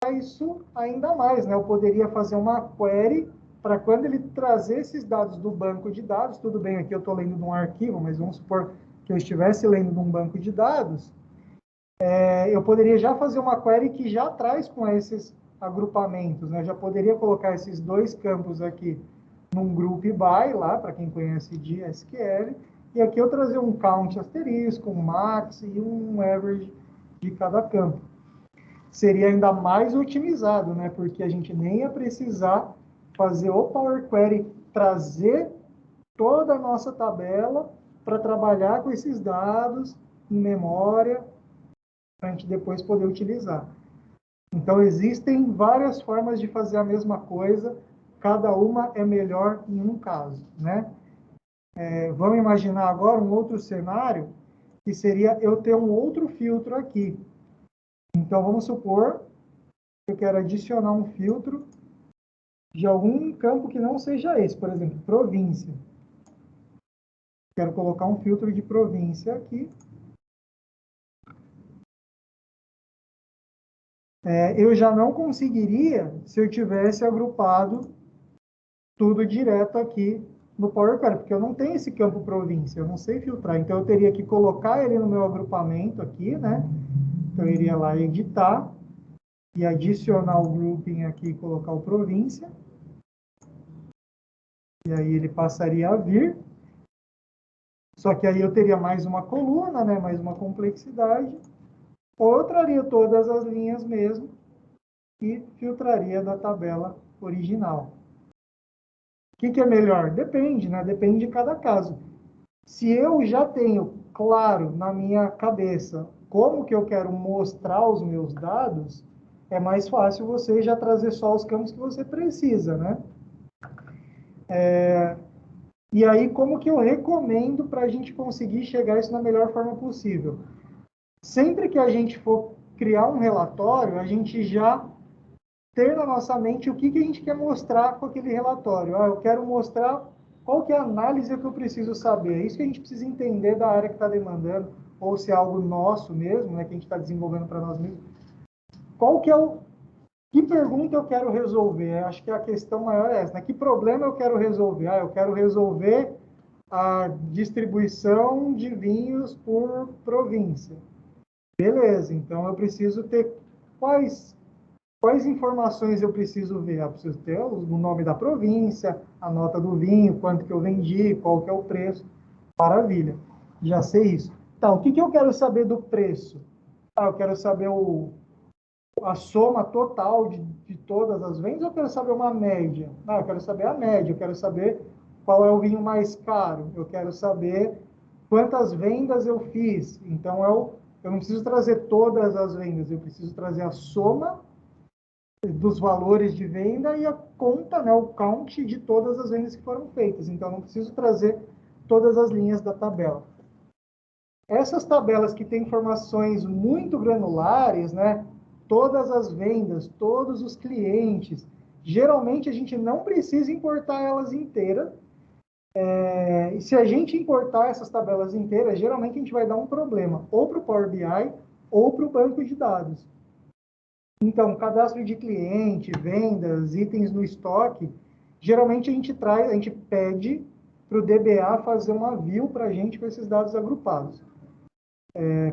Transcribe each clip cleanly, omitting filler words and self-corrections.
facilitar isso ainda mais, né? Eu poderia fazer uma query para quando ele trazer esses dados do banco de dados, tudo bem, aqui eu estou lendo de um arquivo, mas vamos supor que eu estivesse lendo de um banco de dados, eu poderia já fazer uma query que já traz com esses agrupamentos, né? Eu já poderia colocar esses dois campos aqui num group by, lá, para quem conhece de SQL, e aqui eu trazer um count asterisco, um max e um average de cada campo. Seria ainda mais otimizado, né? Porque a gente nem ia precisar fazer o Power Query, trazer toda a nossa tabela para trabalhar com esses dados em memória, para a gente depois poder utilizar. Então, existem várias formas de fazer a mesma coisa, cada uma é melhor em um caso, né? Vamos imaginar agora um outro cenário, que seria eu ter um outro filtro aqui. Então, vamos supor que eu quero adicionar um filtro de algum campo que não seja esse, por exemplo, província. Quero colocar um filtro de província aqui. Eu já não conseguiria se eu tivesse agrupado tudo direto aqui no Power Query, porque eu não tenho esse campo província, eu não sei filtrar. Então, eu teria que colocar ele no meu agrupamento aqui, né? Então, eu iria lá editar e adicionar o grouping aqui e colocar o província. E aí ele passaria a vir. Só que aí eu teria mais uma coluna, né? Mais uma complexidade. Ou eu traria todas as linhas mesmo e filtraria da tabela original. O que é melhor? Depende, né? Depende de cada caso. Se eu já tenho claro na minha cabeça como que eu quero mostrar os meus dados, é mais fácil você já trazer só os campos que você precisa, né? E aí, como que eu recomendo para a gente conseguir chegar a isso na melhor forma possível? Sempre que a gente for criar um relatório, a gente já ter na nossa mente o que a gente quer mostrar com aquele relatório. Eu quero mostrar qual que é a análise que eu preciso saber. É isso que a gente precisa entender da área que está demandando, ou se é algo nosso mesmo, né, que a gente está desenvolvendo para nós mesmos. Qual que é o... Que pergunta eu quero resolver? Acho que a questão maior é essa, né? Que problema eu quero resolver? Eu quero resolver a distribuição de vinhos por província. Beleza, então eu preciso ter quais informações eu preciso ver? Eu preciso ter o nome da província, a nota do vinho, quanto que eu vendi, qual que é o preço. Maravilha, já sei isso. Então, o que eu quero saber do preço? Eu quero saber a soma total de todas as vendas, ou eu quero saber uma média? Eu quero saber a média, eu quero saber qual é o vinho mais caro, eu quero saber quantas vendas eu fiz. Então, eu não preciso trazer todas as vendas, eu preciso trazer a soma dos valores de venda e a conta, né, o count de todas as vendas que foram feitas. Então, não preciso trazer todas as linhas da tabela. Essas tabelas que têm informações muito granulares, né, todas as vendas, todos os clientes, geralmente a gente não precisa importar elas inteiras. E se a gente importar essas tabelas inteiras, geralmente a gente vai dar um problema, ou para o Power BI, ou para o banco de dados. Então, cadastro de cliente, vendas, itens no estoque, geralmente a gente pede para o DBA fazer uma view para a gente com esses dados agrupados.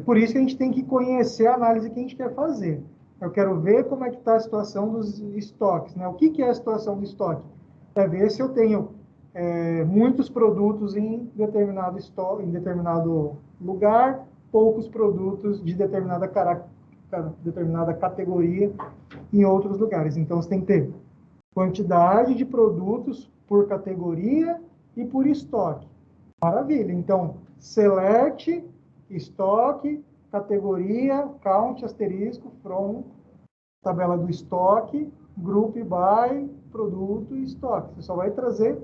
Por isso que a gente tem que conhecer a análise que a gente quer fazer. Eu quero ver como é que está a situação dos estoques, né? O que é a situação do estoque? É ver se eu tenho muitos produtos em determinado estoque, em determinado lugar, poucos produtos de determinada categoria em outros lugares. Então, você tem que ter quantidade de produtos por categoria e por estoque. Maravilha. Então, select, estoque, categoria, count, asterisco, from, tabela do estoque, group by, produto e estoque. Você só vai trazer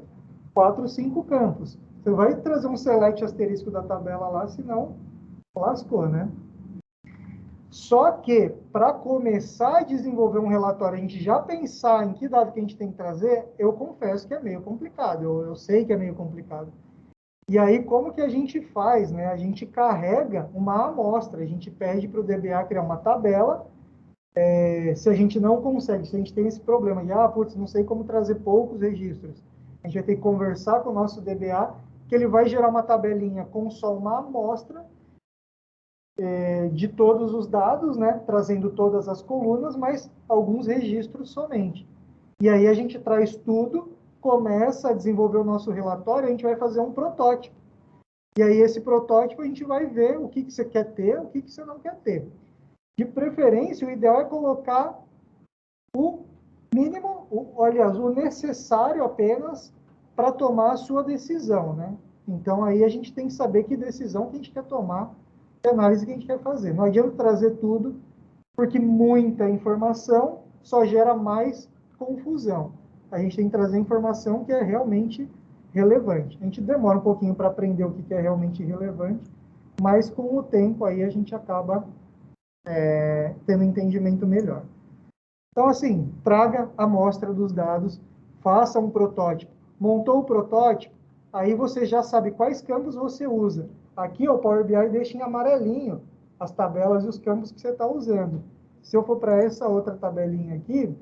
4 ou 5 campos. Você vai trazer um select asterisco da tabela lá, senão lascou, né? Só que, para começar a desenvolver um relatório, a gente já pensar em que dado que a gente tem que trazer, eu confesso que é meio complicado. Eu sei que é meio complicado. E aí, como que a gente faz, né? A gente carrega uma amostra, a gente pede para o DBA criar uma tabela Se a gente não consegue, se a gente tem esse problema de, putz, não sei como trazer poucos registros, a gente vai ter que conversar com o nosso DBA, que ele vai gerar uma tabelinha com só uma amostra de todos os dados, né, trazendo todas as colunas, mas alguns registros somente. E aí a gente traz tudo, começa a desenvolver o nosso relatório, a gente vai fazer um protótipo. E aí esse protótipo a gente vai ver o que você quer ter, o que você não quer ter. De preferência, o ideal é colocar o mínimo, aliás, o necessário apenas para tomar a sua decisão, né? Então aí a gente tem que saber que decisão que a gente quer tomar, que análise que a gente quer fazer. Não adianta trazer tudo, porque muita informação só gera mais confusão. A gente tem que trazer informação que é realmente relevante. A gente demora um pouquinho para aprender o que é realmente relevante, mas com o tempo aí a gente acaba tendo um entendimento melhor. Então, assim, traga a amostra dos dados, faça um protótipo. Montou o protótipo, aí você já sabe quais campos você usa. Aqui, o Power BI deixa em amarelinho as tabelas e os campos que você está usando. Se eu for para essa outra tabelinha aqui,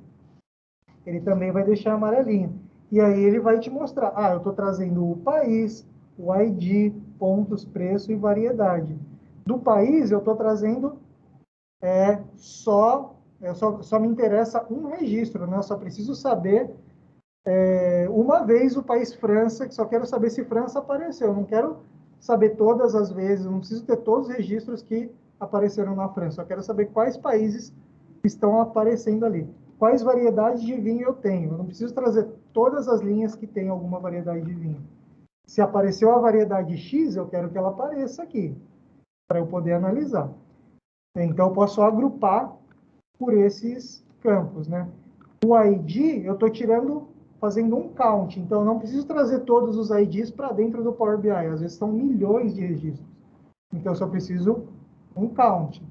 ele também vai deixar amarelinho. E aí ele vai te mostrar, eu estou trazendo o país, o ID, pontos, preço e variedade. Do país, eu estou trazendo só me interessa um registro, né? Eu só preciso saber uma vez o país França, que só quero saber se França apareceu. Eu não quero saber todas as vezes, não preciso ter todos os registros que apareceram na França. Só quero saber quais países estão aparecendo ali. Quais variedades de vinho eu tenho. Eu não preciso trazer todas as linhas que tem alguma variedade de vinho. Se apareceu a variedade X, eu quero que ela apareça aqui, para eu poder analisar. Então, eu posso agrupar por esses campos, né? O ID, eu estou fazendo um count, então eu não preciso trazer todos os IDs para dentro do Power BI, às vezes são milhões de registros, então eu só preciso um count.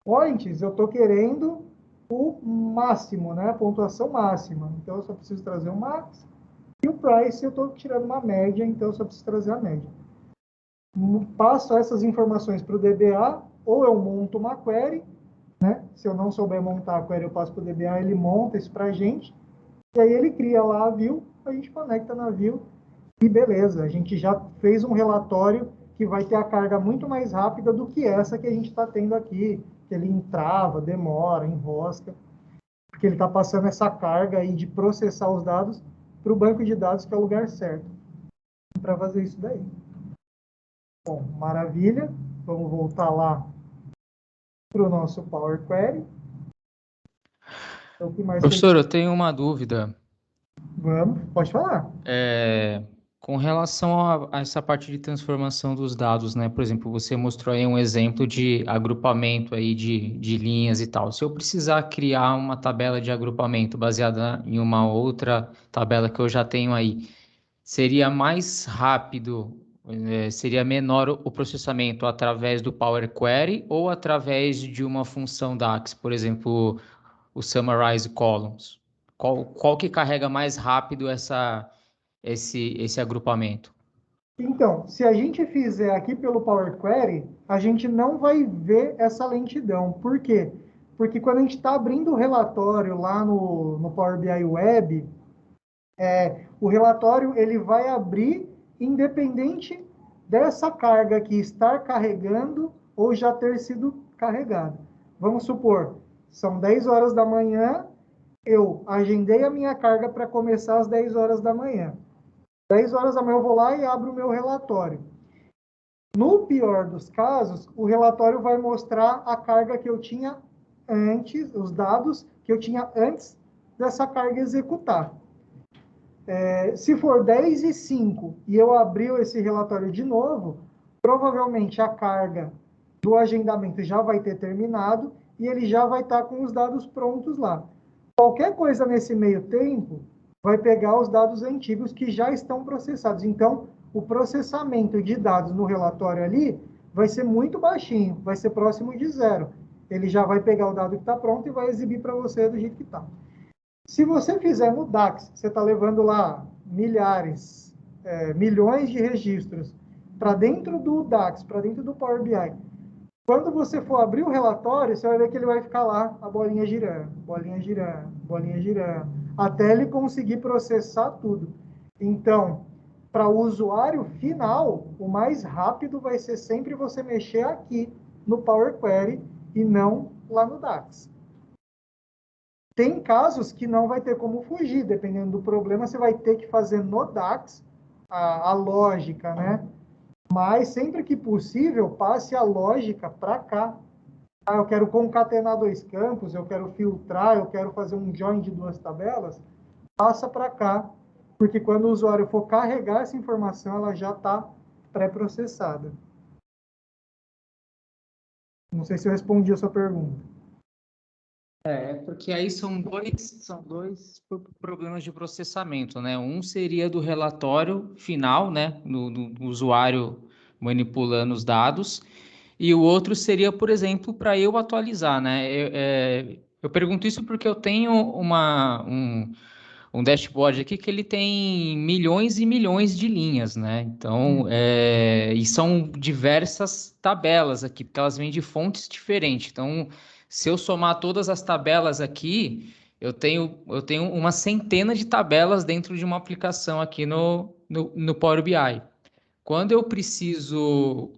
Points, eu estou querendo o máximo, né? A pontuação máxima, então eu só preciso trazer o max, e o price eu estou tirando uma média, então eu só preciso trazer a média. Passo essas informações para o DBA, ou eu monto uma query, né? Se eu não souber montar a query, eu passo para o DBA, ele monta isso para a gente, e aí ele cria lá a view, a gente conecta na view, e beleza, a gente já fez um relatório que vai ter a carga muito mais rápida do que essa que a gente está tendo aqui, que ele entrava, demora, enrosca, porque ele está passando essa carga aí de processar os dados para o banco de dados, que é o lugar certo para fazer isso daí. Bom, maravilha. Vamos voltar lá para o nosso Power Query. Então, o que mais que ele... Professor, eu tenho uma dúvida. Vamos, pode falar. Com relação a essa parte de transformação dos dados, né? Por exemplo, você mostrou aí um exemplo de agrupamento aí de linhas e tal. Se eu precisar criar uma tabela de agrupamento baseada em uma outra tabela que eu já tenho aí, seria mais rápido, seria menor o processamento através do Power Query ou através de uma função DAX, por exemplo, o Summarize Columns? Qual que carrega mais rápido esse agrupamento? Então, se a gente fizer aqui pelo Power Query, a gente não vai ver essa lentidão. Por quê? Porque quando a gente está abrindo o relatório lá no Power BI Web, o relatório ele vai abrir independente dessa carga aqui estar carregando ou já ter sido carregada. Vamos supor, são 10 horas da manhã, eu agendei a minha carga para começar às 10 horas da manhã. 10 horas da manhã eu vou lá e abro o meu relatório. No pior dos casos, o relatório vai mostrar a carga que eu tinha antes, os dados que eu tinha antes dessa carga executar. Se for 10 e 5 e eu abrir esse relatório de novo, provavelmente a carga do agendamento já vai ter terminado e ele já vai estar com os dados prontos lá. Qualquer coisa nesse meio tempo vai pegar os dados antigos que já estão processados. Então, o processamento de dados no relatório ali vai ser muito baixinho, vai ser próximo de zero. Ele já vai pegar o dado que está pronto e vai exibir para você do jeito que está. Se você fizer no DAX, você está levando lá milhares, milhões de registros para dentro do DAX, para dentro do Power BI. Quando você for abrir o relatório, você vai ver que ele vai ficar lá, a bolinha girando, bolinha girando, bolinha girando, até ele conseguir processar tudo. Então, para o usuário final, o mais rápido vai ser sempre você mexer aqui no Power Query e não lá no DAX. Tem casos que não vai ter como fugir, dependendo do problema, você vai ter que fazer no DAX a lógica, né? Mas sempre que possível, passe a lógica para cá. Ah, eu quero concatenar dois campos, eu quero filtrar, eu quero fazer um join de duas tabelas, passa para cá, porque quando o usuário for carregar essa informação, ela já está pré-processada. Não sei se eu respondi a sua pergunta. Porque aí são dois problemas de processamento, né? Um seria do relatório final, né? Do usuário manipulando os dados, e o outro seria, por exemplo, para eu atualizar, né? Eu pergunto isso porque eu tenho um dashboard aqui que ele tem milhões e milhões de linhas, né? Então, e são diversas tabelas aqui, porque elas vêm de fontes diferentes. Então, se eu somar todas as tabelas aqui, eu tenho uma centena de tabelas dentro de uma aplicação aqui no Power BI. Quando eu preciso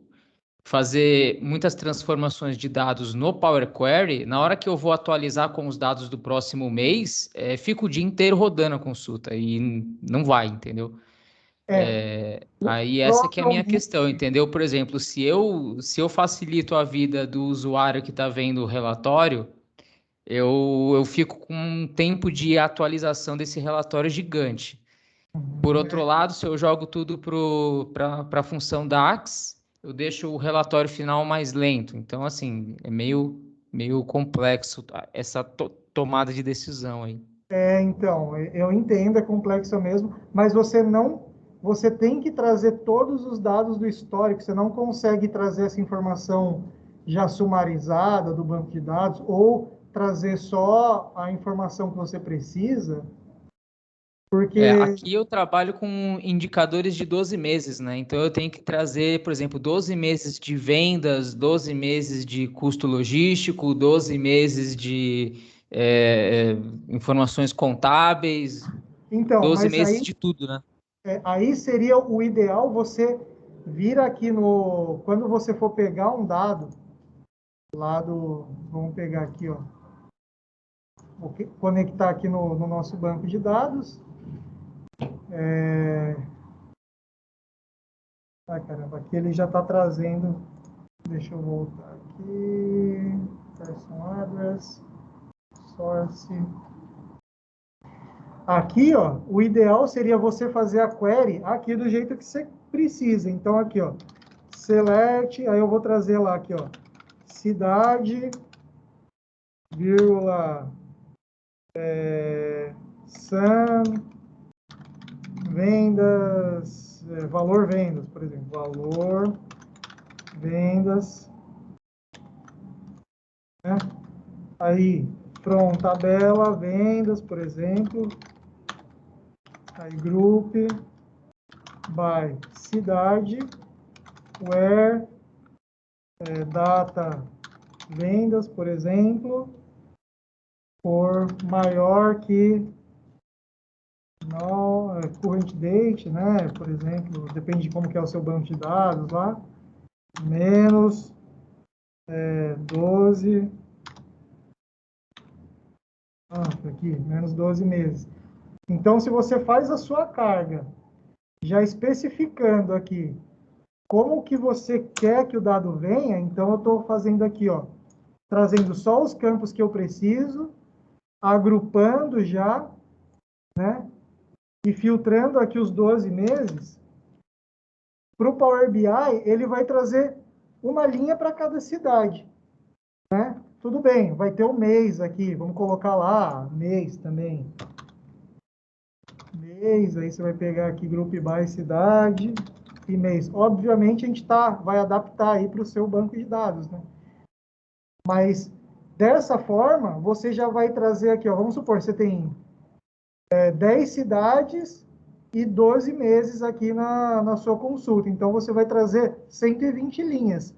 fazer muitas transformações de dados no Power Query, na hora que eu vou atualizar com os dados do próximo mês, fica o dia inteiro rodando a consulta e não vai, entendeu? É, Aí essa que é a minha provavelmente, questão, entendeu? Por exemplo, se eu facilito a vida do usuário que está vendo o relatório, eu fico com um tempo de atualização desse relatório gigante. Por outro lado, se eu jogo tudo para a função DAX, eu deixo o relatório final mais lento. Então, assim, é meio complexo essa tomada de decisão aí. então, eu entendo, é complexo mesmo, mas você tem que trazer todos os dados do histórico, você não consegue trazer essa informação já sumarizada do banco de dados, ou trazer só a informação que você precisa, porque, Aqui eu trabalho com indicadores de 12 meses, né? Então eu tenho que trazer, por exemplo, 12 meses de vendas, 12 meses de custo logístico, 12 meses de informações contábeis, então, 12 mas meses aí, de tudo, né? aí seria o ideal você vir aqui no, quando você for pegar um dado lá do, vamos pegar aqui, ó, conectar aqui no nosso banco de dados. Ah, caramba, aqui ele já está trazendo. Deixa eu voltar aqui. Person address, source. Aqui, ó, o ideal seria você fazer a query aqui do jeito que você precisa. Então, aqui, ó, select, aí eu vou trazer lá aqui, ó, cidade, vírgula, Sun, vendas, valor vendas, por exemplo, valor vendas, né? Aí, from tabela, vendas, por exemplo, aí group by cidade, where, data vendas, por exemplo, for maior que no, current date, né? Por exemplo, depende de como que é o seu banco de dados lá, menos 12, aqui, menos 12 meses. Então, se você faz a sua carga, já especificando aqui como que você quer que o dado venha, então eu estou fazendo aqui, ó, trazendo só os campos que eu preciso, agrupando já, né? E filtrando aqui os 12 meses. Para o Power BI, ele vai trazer uma linha para cada cidade, né? Tudo bem, vai ter o mês aqui, vamos colocar lá, mês também. Mês, aí você vai pegar aqui Group by cidade e mês. Obviamente, a gente vai adaptar aí para o seu banco de dados, né? Mas dessa forma, você já vai trazer aqui, ó, vamos supor, você tem 10 cidades e 12 meses aqui na sua consulta. Então, você vai trazer 120 linhas.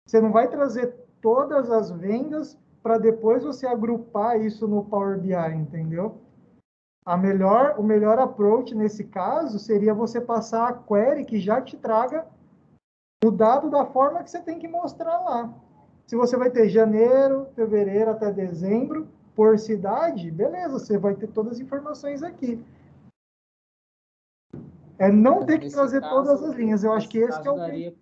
Você não vai trazer todas as vendas para depois você agrupar isso no Power BI, entendeu? O melhor approach nesse caso seria você passar a query que já te traga o dado da forma que você tem que mostrar lá. Se você vai ter janeiro, fevereiro até dezembro, por cidade, beleza, você vai ter todas as informações aqui. É não ter que trazer todas as linhas. Eu acho que esse que é o daria.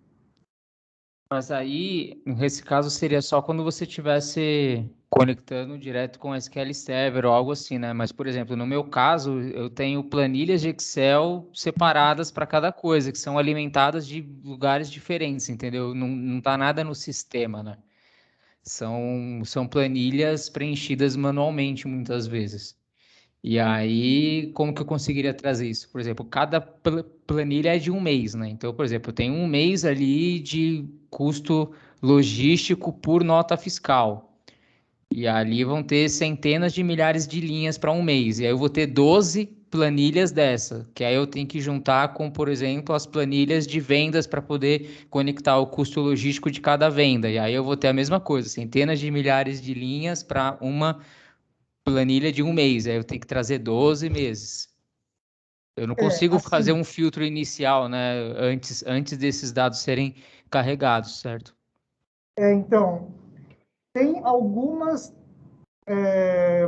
Mas aí, nesse caso, seria só quando você estivesse conectando direto com SQL Server ou algo assim, né? Mas, por exemplo, no meu caso, eu tenho planilhas de Excel separadas para cada coisa, que são alimentadas de lugares diferentes, entendeu? Não tá nada no sistema, né? São planilhas preenchidas manualmente, muitas vezes. E aí, como que eu conseguiria trazer isso? Por exemplo, cada planilha é de um mês, né? Então, por exemplo, eu tenho um mês ali de custo logístico por nota fiscal. E ali vão ter centenas de milhares de linhas para um mês. E aí eu vou ter 12 planilhas dessa, que aí eu tenho que juntar com, por exemplo, as planilhas de vendas para poder conectar o custo logístico de cada venda. E aí eu vou ter a mesma coisa, centenas de milhares de linhas para uma planilha de um mês, aí eu tenho que trazer 12 meses. Eu não consigo fazer assim. um filtro inicial, né, antes desses dados serem carregados, certo? Então, tem algumas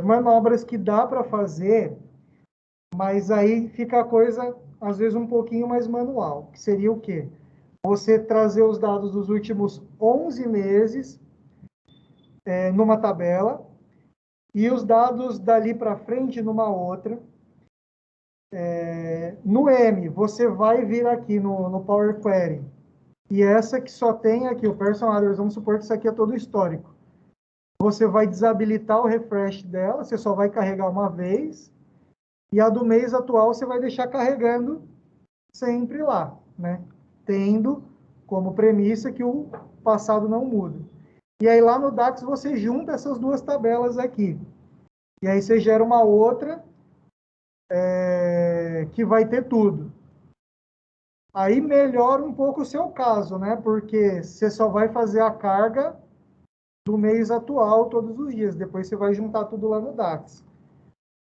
manobras que dá para fazer, mas aí fica a coisa, às vezes, um pouquinho mais manual. Que seria o quê? Você trazer os dados dos últimos 11 meses numa tabela e os dados dali para frente numa outra. No M, você vai vir aqui no Power Query. E essa que só tem aqui, o Personalizers, vamos supor que isso aqui é todo histórico. Você vai desabilitar o refresh dela, você só vai carregar uma vez. E a do mês atual você vai deixar carregando sempre lá, né? Tendo como premissa que o passado não muda. E aí lá no DAX você junta essas duas tabelas aqui. E aí você gera uma outra que vai ter tudo. Aí melhora um pouco o seu caso, né? Porque você só vai fazer a carga do mês atual todos os dias. Depois você vai juntar tudo lá no DAX.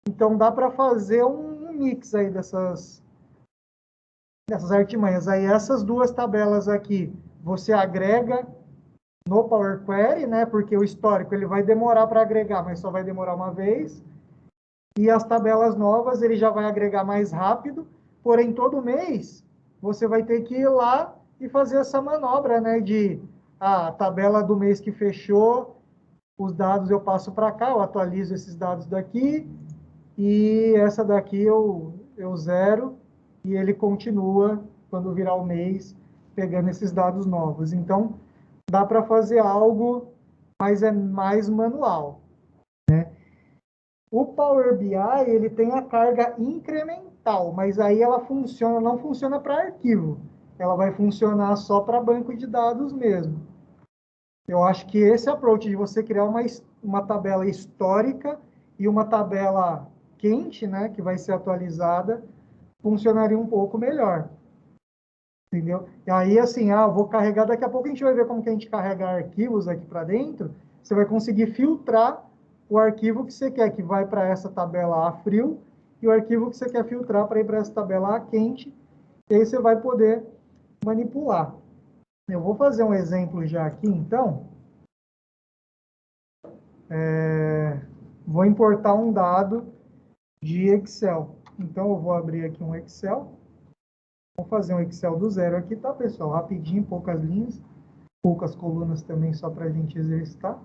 Então dá para fazer um mix aí dessas artimanhas. Aí essas duas tabelas aqui, você agrega no Power Query, né? Porque o histórico ele vai demorar para agregar, mas só vai demorar uma vez. E as tabelas novas ele já vai agregar mais rápido. Porém, todo mês você vai ter que ir lá e fazer essa manobra, né? De a tabela do mês que fechou, os dados eu passo para cá, eu atualizo esses dados daqui e essa daqui eu zero e ele continua quando virar o mês pegando esses dados novos. Então, dá para fazer algo, mas é mais manual. O Power BI, ele tem a carga incremental, mas aí ela funciona, não funciona para arquivo. Ela vai funcionar só para banco de dados mesmo. Eu acho que esse approach de você criar uma tabela histórica e uma tabela quente, né, que vai ser atualizada, funcionaria um pouco melhor. Entendeu? E aí, assim, vou carregar, daqui a pouco a gente vai ver como que a gente carrega arquivos aqui para dentro, você vai conseguir filtrar o arquivo que você quer, que vai para essa tabela a frio, e o arquivo que você quer filtrar para ir para essa tabela a quente, e aí você vai poder manipular. Eu vou fazer um exemplo já aqui, então. Vou importar um dado de Excel. Então, eu vou abrir aqui um Excel. Vou fazer um Excel do zero aqui, tá, pessoal? Rapidinho, poucas linhas, poucas colunas também, só para a gente exercitar.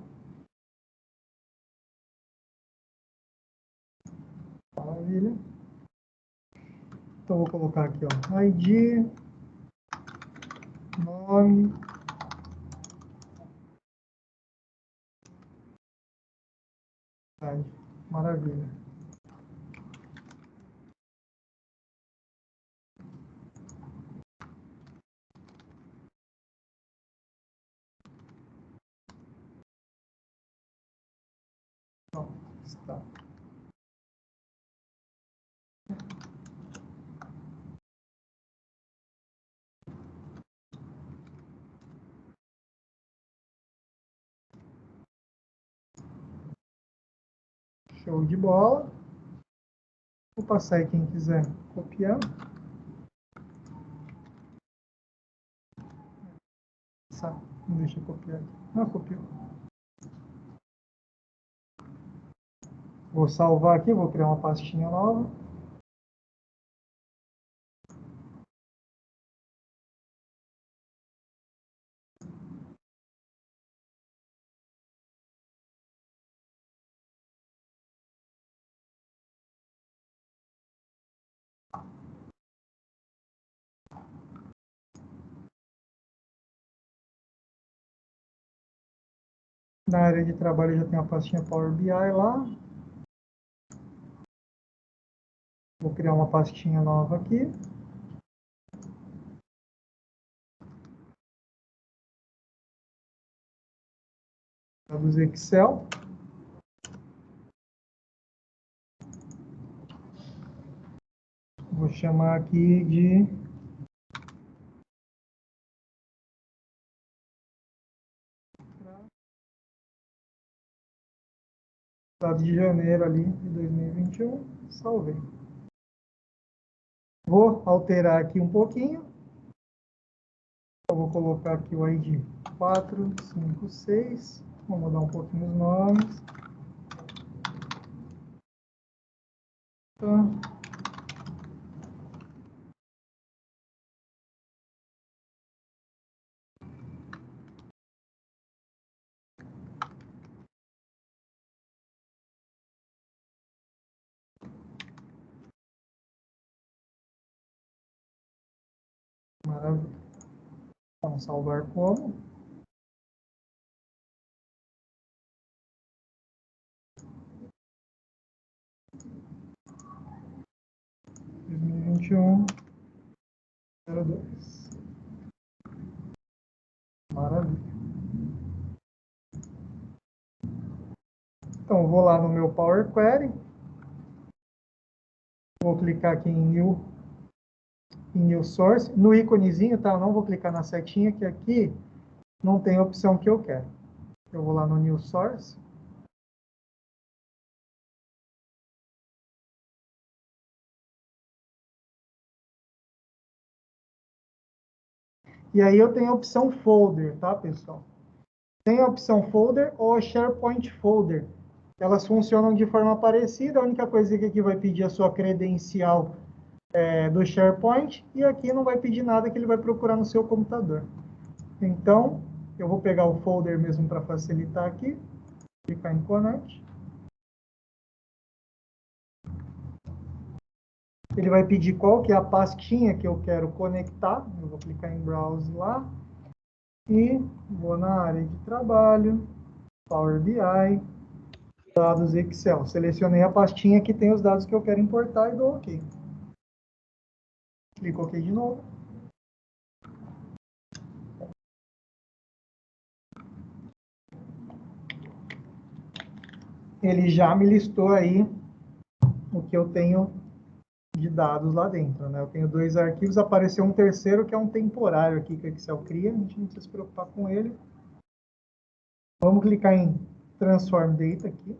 Maravilha. Então, vou colocar aqui, ó, ID, nome, cidade. Maravilha. Ó, está. Show de bola. Vou passar aí quem quiser copiar. Não deixa eu copiar aqui. Não, copiou. Vou salvar aqui, vou criar uma pastinha nova. Na área de trabalho já tem a pastinha Power BI lá. Vou criar uma pastinha nova aqui. Dados Excel. Vou chamar aqui de dado de janeiro ali de 2021. Salvei. Vou alterar aqui um pouquinho. Eu vou colocar aqui o ID 456. Vou mudar um pouquinho os nomes. Tá. Maravilha. Vamos salvar como. Dois mil e 02. Maravilha. Então, vou lá no meu Power Query. Vou clicar aqui em New Source. No íconezinho, tá? Eu não vou clicar na setinha, que aqui não tem a opção que eu quero. Eu vou lá no New Source. E aí eu tenho a opção Folder, tá, pessoal? Tem a opção Folder ou SharePoint Folder. Elas funcionam de forma parecida. A única coisa que aqui vai pedir a sua credencial do SharePoint e aqui não vai pedir nada que ele vai procurar no seu computador. Então, eu vou pegar o folder mesmo para facilitar aqui. Clicar em Connect. Ele vai pedir qual que é a pastinha que eu quero conectar. Eu vou clicar em Browse lá. E vou na área de trabalho, Power BI, dados Excel. Selecionei a pastinha que tem os dados que eu quero importar e dou OK. Clico OK de novo. Ele já me listou aí o que eu tenho de dados lá dentro, né? Eu tenho 2 arquivos, apareceu um terceiro que é um temporário aqui que o Excel cria, a gente não precisa se preocupar com ele. Vamos clicar em Transform Data aqui.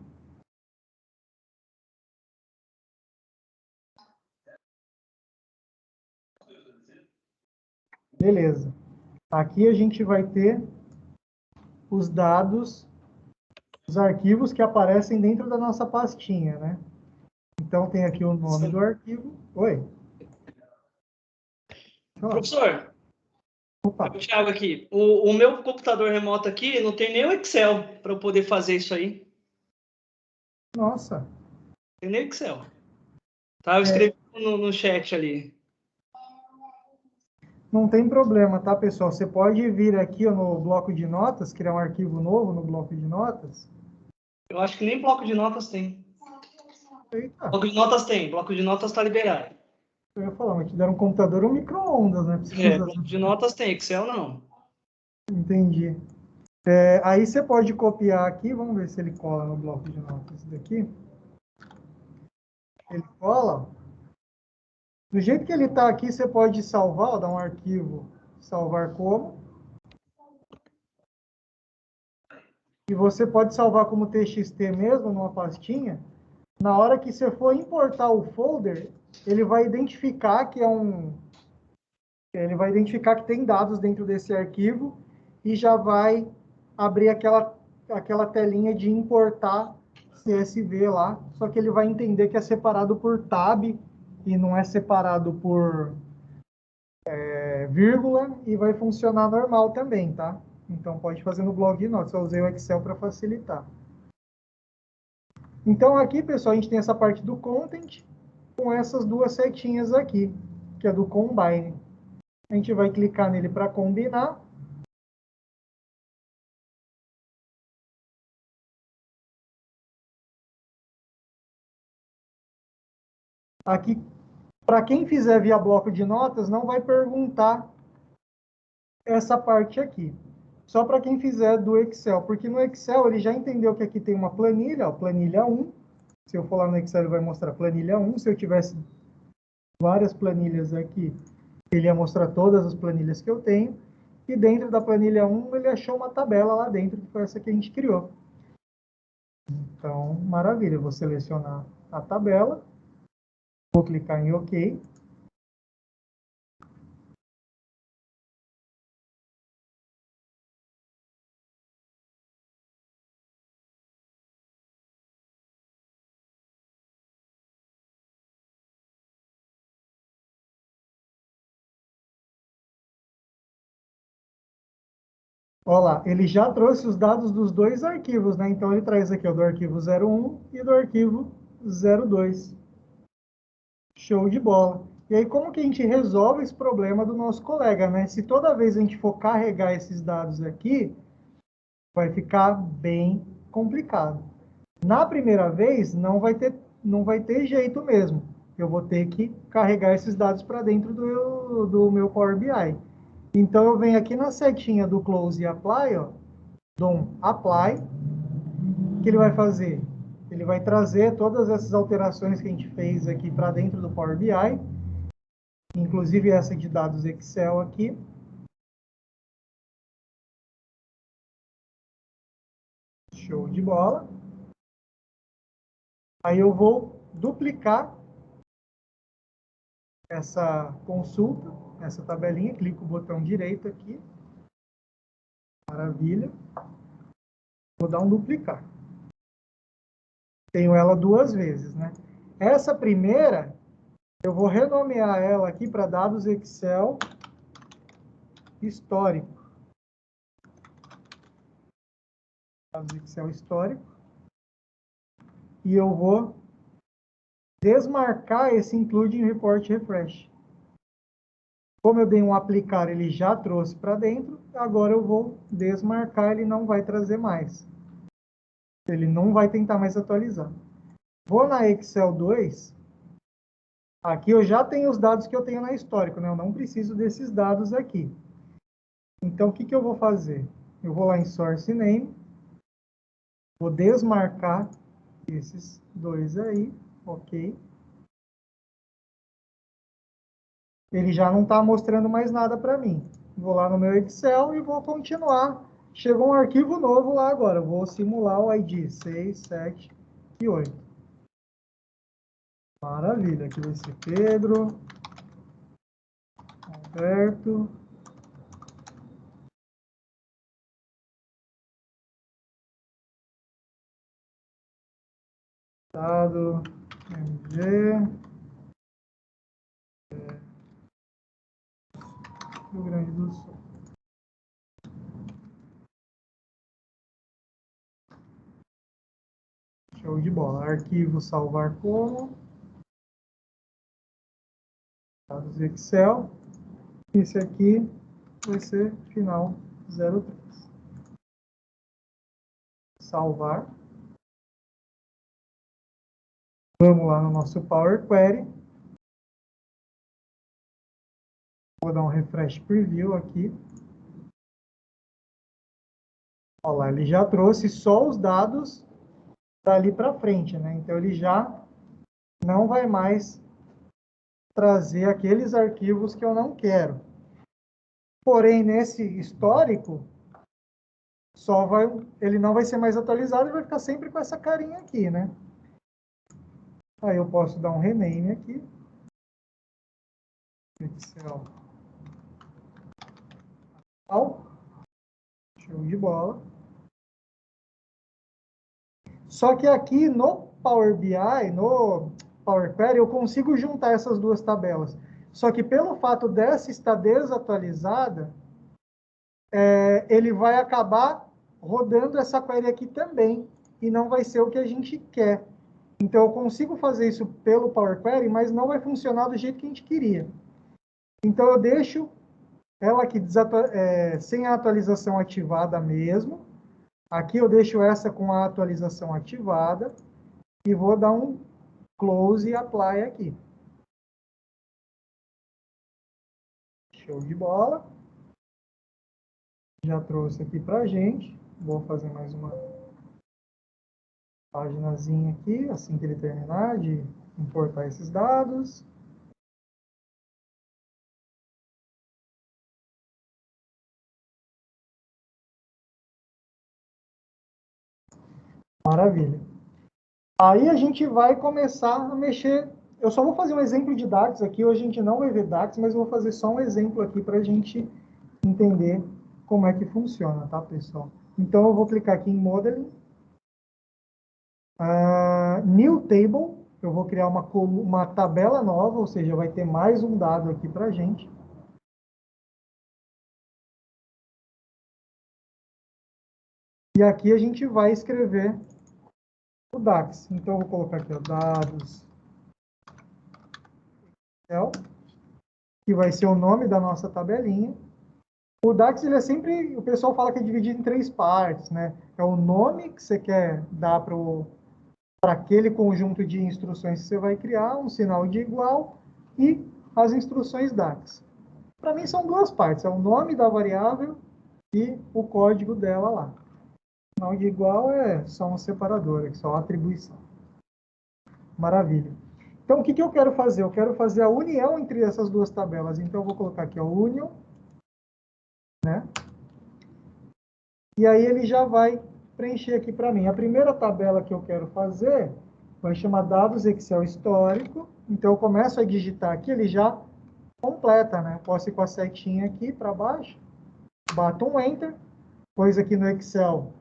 Beleza. Aqui a gente vai ter os dados, os arquivos que aparecem dentro da nossa pastinha, né? Então tem aqui o nome do arquivo. Oi. Professor, Opa. é o Thiago aqui. O meu computador remoto aqui não tem nem o Excel para eu poder fazer isso aí. Nossa. Tem nem o Excel. Tá, eu escrevi no chat ali. Não tem problema, tá, pessoal? Você pode vir aqui no bloco de notas, criar um arquivo novo no bloco de notas. Eu acho que nem bloco de notas tem. Eita. Bloco de notas tem, bloco de notas está liberado. Eu ia falar, mas te deram um computador ou um micro-ondas, né? Bloco de notas tem, Excel não. Entendi. Aí você pode copiar aqui, vamos ver se ele cola no bloco de notas. Esse daqui. Ele cola. Do jeito que ele está aqui, você pode salvar, ó, dar um arquivo, salvar como. E você pode salvar como TXT mesmo, numa pastinha. Na hora que você for importar o folder, ele vai identificar que ele vai identificar que tem dados dentro desse arquivo e já vai abrir aquela telinha de importar CSV lá, só que ele vai entender que é separado por tab e não é separado por vírgula e vai funcionar normal também, tá? Então pode fazer no blog de notas, eu usei o Excel para facilitar. Então aqui, pessoal, a gente tem essa parte do content com essas duas setinhas aqui, que é do combine. A gente vai clicar nele para combinar. Aqui, para quem fizer via bloco de notas, não vai perguntar essa parte aqui. Só para quem fizer do Excel, porque no Excel ele já entendeu que aqui tem uma planilha, ó, planilha 1. Se eu for lá no Excel, ele vai mostrar planilha 1. Se eu tivesse várias planilhas aqui, ele ia mostrar todas as planilhas que eu tenho. E dentro da planilha 1, ele achou uma tabela lá dentro, que foi essa que a gente criou. Então, maravilha. Eu vou selecionar a tabela. Vou clicar em OK. Olha lá, ele já trouxe os dados dos dois arquivos, né? Então, ele traz aqui o do arquivo 01 e do arquivo 02. Show de bola. E aí, como que a gente resolve esse problema do nosso colega, né? Se toda vez a gente for carregar esses dados aqui, vai ficar bem complicado. Na primeira vez, não vai ter jeito mesmo. Eu vou ter que carregar esses dados para dentro do meu Power BI. Então, eu venho aqui na setinha do Close e Apply, ó, dou um Apply. O que ele vai fazer? Ele vai trazer todas essas alterações que a gente fez aqui para dentro do Power BI, inclusive essa de dados Excel aqui. Show de bola. Aí eu vou duplicar essa consulta, essa tabelinha, clico o botão direito aqui. Maravilha. Vou dar um duplicar. Tenho ela duas vezes, né? Essa primeira, eu vou renomear ela aqui para dados Excel histórico. Dados Excel histórico. E eu vou desmarcar esse Include in Report Refresh. Como eu dei um aplicar, ele já trouxe para dentro, agora eu vou desmarcar, ele não vai trazer mais. Ele não vai tentar mais atualizar. Vou na Excel 2, aqui eu já tenho os dados que eu tenho na histórico, né? Eu não preciso desses dados aqui. Então, o que eu vou fazer? Eu vou lá em Source Name, vou desmarcar esses dois aí, ok. Ele já não está mostrando mais nada para mim. Vou lá no meu Excel e vou continuar. Chegou um arquivo novo lá agora. Eu vou simular o ID 6, 7 e 8. Maravilha. Aqui vai ser Pedro, Alberto, Estado, MG, Rio Grande do Sul. Show de bola. Arquivo salvar como. Dados Excel. Esse aqui vai ser final 03. Salvar. Vamos lá no nosso Power Query. Vou dar um refresh preview aqui. Olha lá, ele já trouxe só os dados dali para frente, né? Então, ele já não vai mais trazer aqueles arquivos que eu não quero. Porém, nesse histórico, ele não vai ser mais atualizado e vai ficar sempre com essa carinha aqui, né? Aí eu posso dar um rename aqui. Excel. Show de bola. Só que aqui no Power BI, no Power Query, eu consigo juntar essas duas tabelas. Só que pelo fato dessa estar desatualizada, ele vai acabar rodando essa query aqui também, e não vai ser o que a gente quer. Então, eu consigo fazer isso pelo Power Query, mas não vai funcionar do jeito que a gente queria. Então, eu deixo ela aqui sem a atualização ativada mesmo. Aqui eu deixo essa com a atualização ativada e vou dar um close e apply aqui. Show de bola. Já trouxe aqui para a gente. Vou fazer mais uma paginazinha aqui, assim que ele terminar de importar esses dados. Maravilha. Aí a gente vai começar a mexer. Eu só vou fazer um exemplo de DAX aqui. Hoje a gente não vai ver DAX, mas eu vou fazer só um exemplo aqui para a gente entender como é que funciona, tá, pessoal? Então, eu vou clicar aqui em Modeling. New Table. Eu vou criar uma tabela nova, ou seja, vai ter mais um dado aqui para a gente. E aqui a gente vai escrever o DAX. Então, eu vou colocar aqui, ó, dados, que vai ser o nome da nossa tabelinha. O DAX, ele é sempre, o pessoal fala que é dividido em 3 partes, né? É o nome que você quer dar para aquele conjunto de instruções que você vai criar, um sinal de igual e as instruções DAX. Para mim são 2 partes, é o nome da variável e o código dela lá. O sinal de igual é só um separador, é só uma atribuição. Maravilha. Então, o que eu quero fazer? Eu quero fazer a união entre essas 2 tabelas. Então, eu vou colocar aqui a union, né? E aí ele já vai preencher aqui para mim. A primeira tabela que eu quero fazer vai chamar dados Excel histórico. Então, eu começo a digitar aqui, ele já completa, né? Posso ir com a setinha aqui para baixo, bato um Enter, pois aqui no Excel,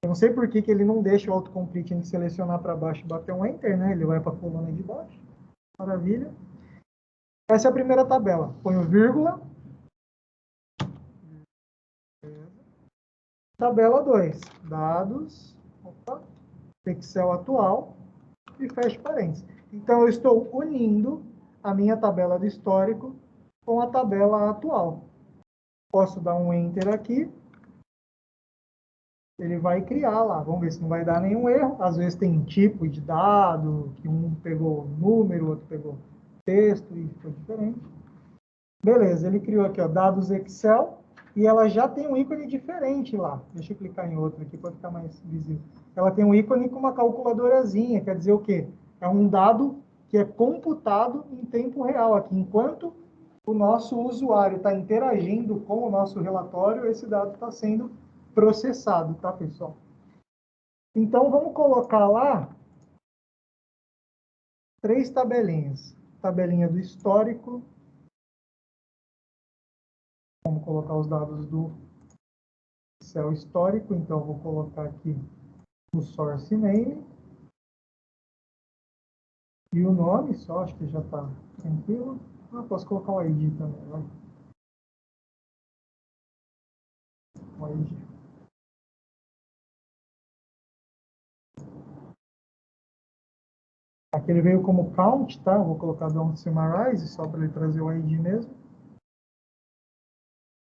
eu não sei por que ele não deixa o autocomplete em selecionar para baixo e bater um Enter, né? Ele vai para a coluna de baixo. Maravilha. Essa é a primeira tabela. Ponho vírgula. Tabela 2. Dados. Opa, Excel atual. E fecho parênteses. Então, eu estou unindo a minha tabela do histórico com a tabela atual. Posso dar um Enter aqui. Ele vai criar lá. Vamos ver se não vai dar nenhum erro. Às vezes tem tipo de dado, que um pegou número, outro pegou texto e foi diferente. Beleza, ele criou aqui, ó, dados Excel, e ela já tem um ícone diferente lá. Deixa eu clicar em outro aqui para ficar mais visível. Ela tem um ícone com uma calculadorazinha, quer dizer o quê? É um dado que é computado em tempo real aqui. Enquanto o nosso usuário está interagindo com o nosso relatório, esse dado está sendo processado, tá, pessoal? Então, vamos colocar lá 3 tabelinhas. Tabelinha do histórico. Vamos colocar os dados do Excel histórico. Então, vou colocar aqui o source name e o nome só, acho que já está tranquilo. Posso colocar o ID também, vai. O ID. Aqui ele veio como count, tá? Eu vou colocar don't summarize, só para ele trazer o ID mesmo.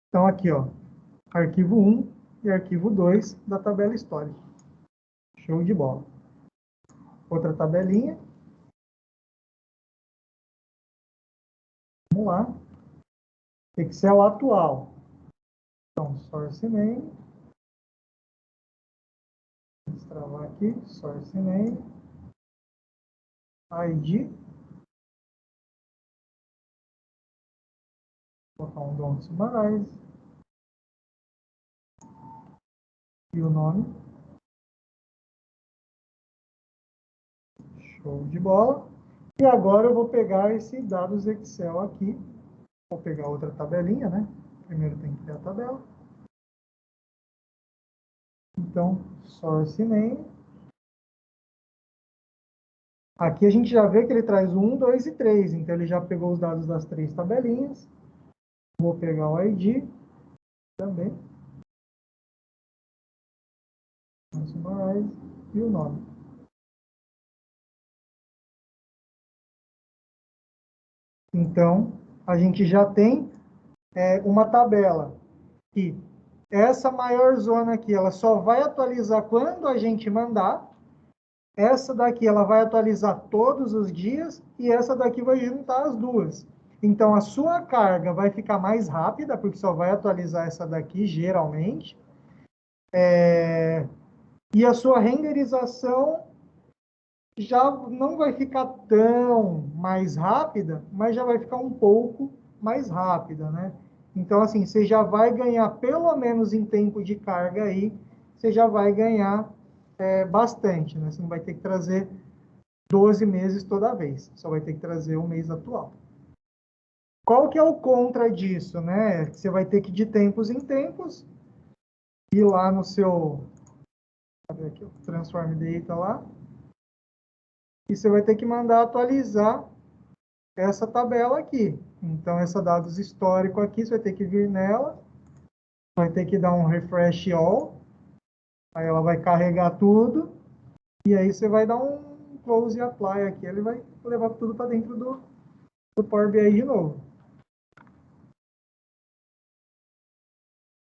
Então, aqui, ó, arquivo 1 e arquivo 2 da tabela histórica. Show de bola. Outra tabelinha. Vamos lá. Excel atual. Então, source name. Vou destravar aqui, source name. ID. Vou colocar um don't summarize. E o nome. Show de bola. E agora eu vou pegar esse dados Excel aqui. Vou pegar outra tabelinha, né? Primeiro tem que ter a tabela. Então, source name. Aqui a gente já vê que ele traz o 1, 2 e 3. Então, ele já pegou os dados das 3 tabelinhas. Vou pegar o ID também. Summarize e o nome. Então, a gente já tem uma tabela que essa maior zona aqui, ela só vai atualizar quando a gente mandar. Essa daqui, ela vai atualizar todos os dias e essa daqui vai juntar as duas. Então, a sua carga vai ficar mais rápida, porque só vai atualizar essa daqui, geralmente. E a sua renderização já não vai ficar tão mais rápida, mas já vai ficar um pouco mais rápida, né? Então, assim, você já vai ganhar, pelo menos em tempo de carga aí, você já vai ganhar bastante, né? Você não vai ter que trazer 12 meses toda vez, só vai ter que trazer o mês atual. Qual que é o contra disso, né? Você vai ter que, de tempos em tempos, ir lá no seu... Cadê aqui? Transform Data lá. E você vai ter que mandar atualizar essa tabela aqui. Então, essa dados histórico aqui, você vai ter que vir nela, vai ter que dar um refresh all, aí ela vai carregar tudo, e aí você vai dar um close e apply aqui, ele vai levar tudo para dentro do Power BI de novo.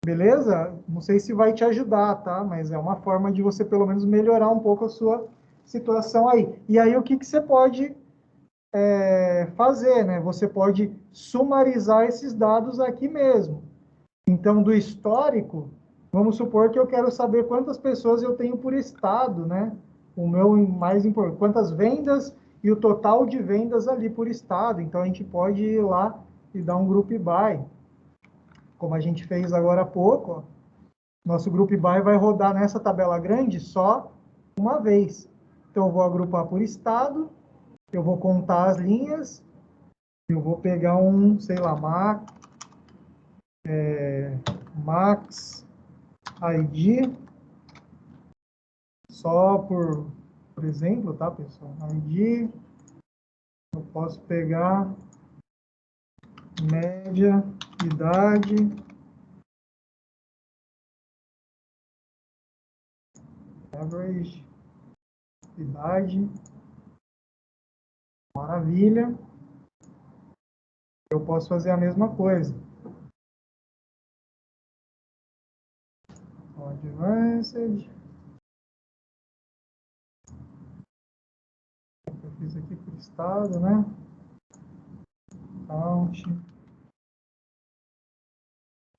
Beleza? Não sei se vai te ajudar, tá? Mas é uma forma de você, pelo menos, melhorar um pouco a sua situação aí. E aí, o que você pode fazer, né? Você pode sumarizar esses dados aqui mesmo. Então, do histórico, vamos supor que eu quero saber quantas pessoas eu tenho por estado, né? O meu mais importante, quantas vendas e o total de vendas ali por estado. Então, a gente pode ir lá e dar um group by, como a gente fez agora há pouco. Ó. Nosso group by vai rodar nessa tabela grande só uma vez. Então, eu vou agrupar por estado, eu vou contar as linhas, eu vou pegar um, sei lá, Max ID, só por exemplo, tá, pessoal? ID, eu posso pegar média, idade, average, idade, maravilha. Eu posso fazer a mesma coisa. Advanced. Eu fiz aqui por estado, né? Count.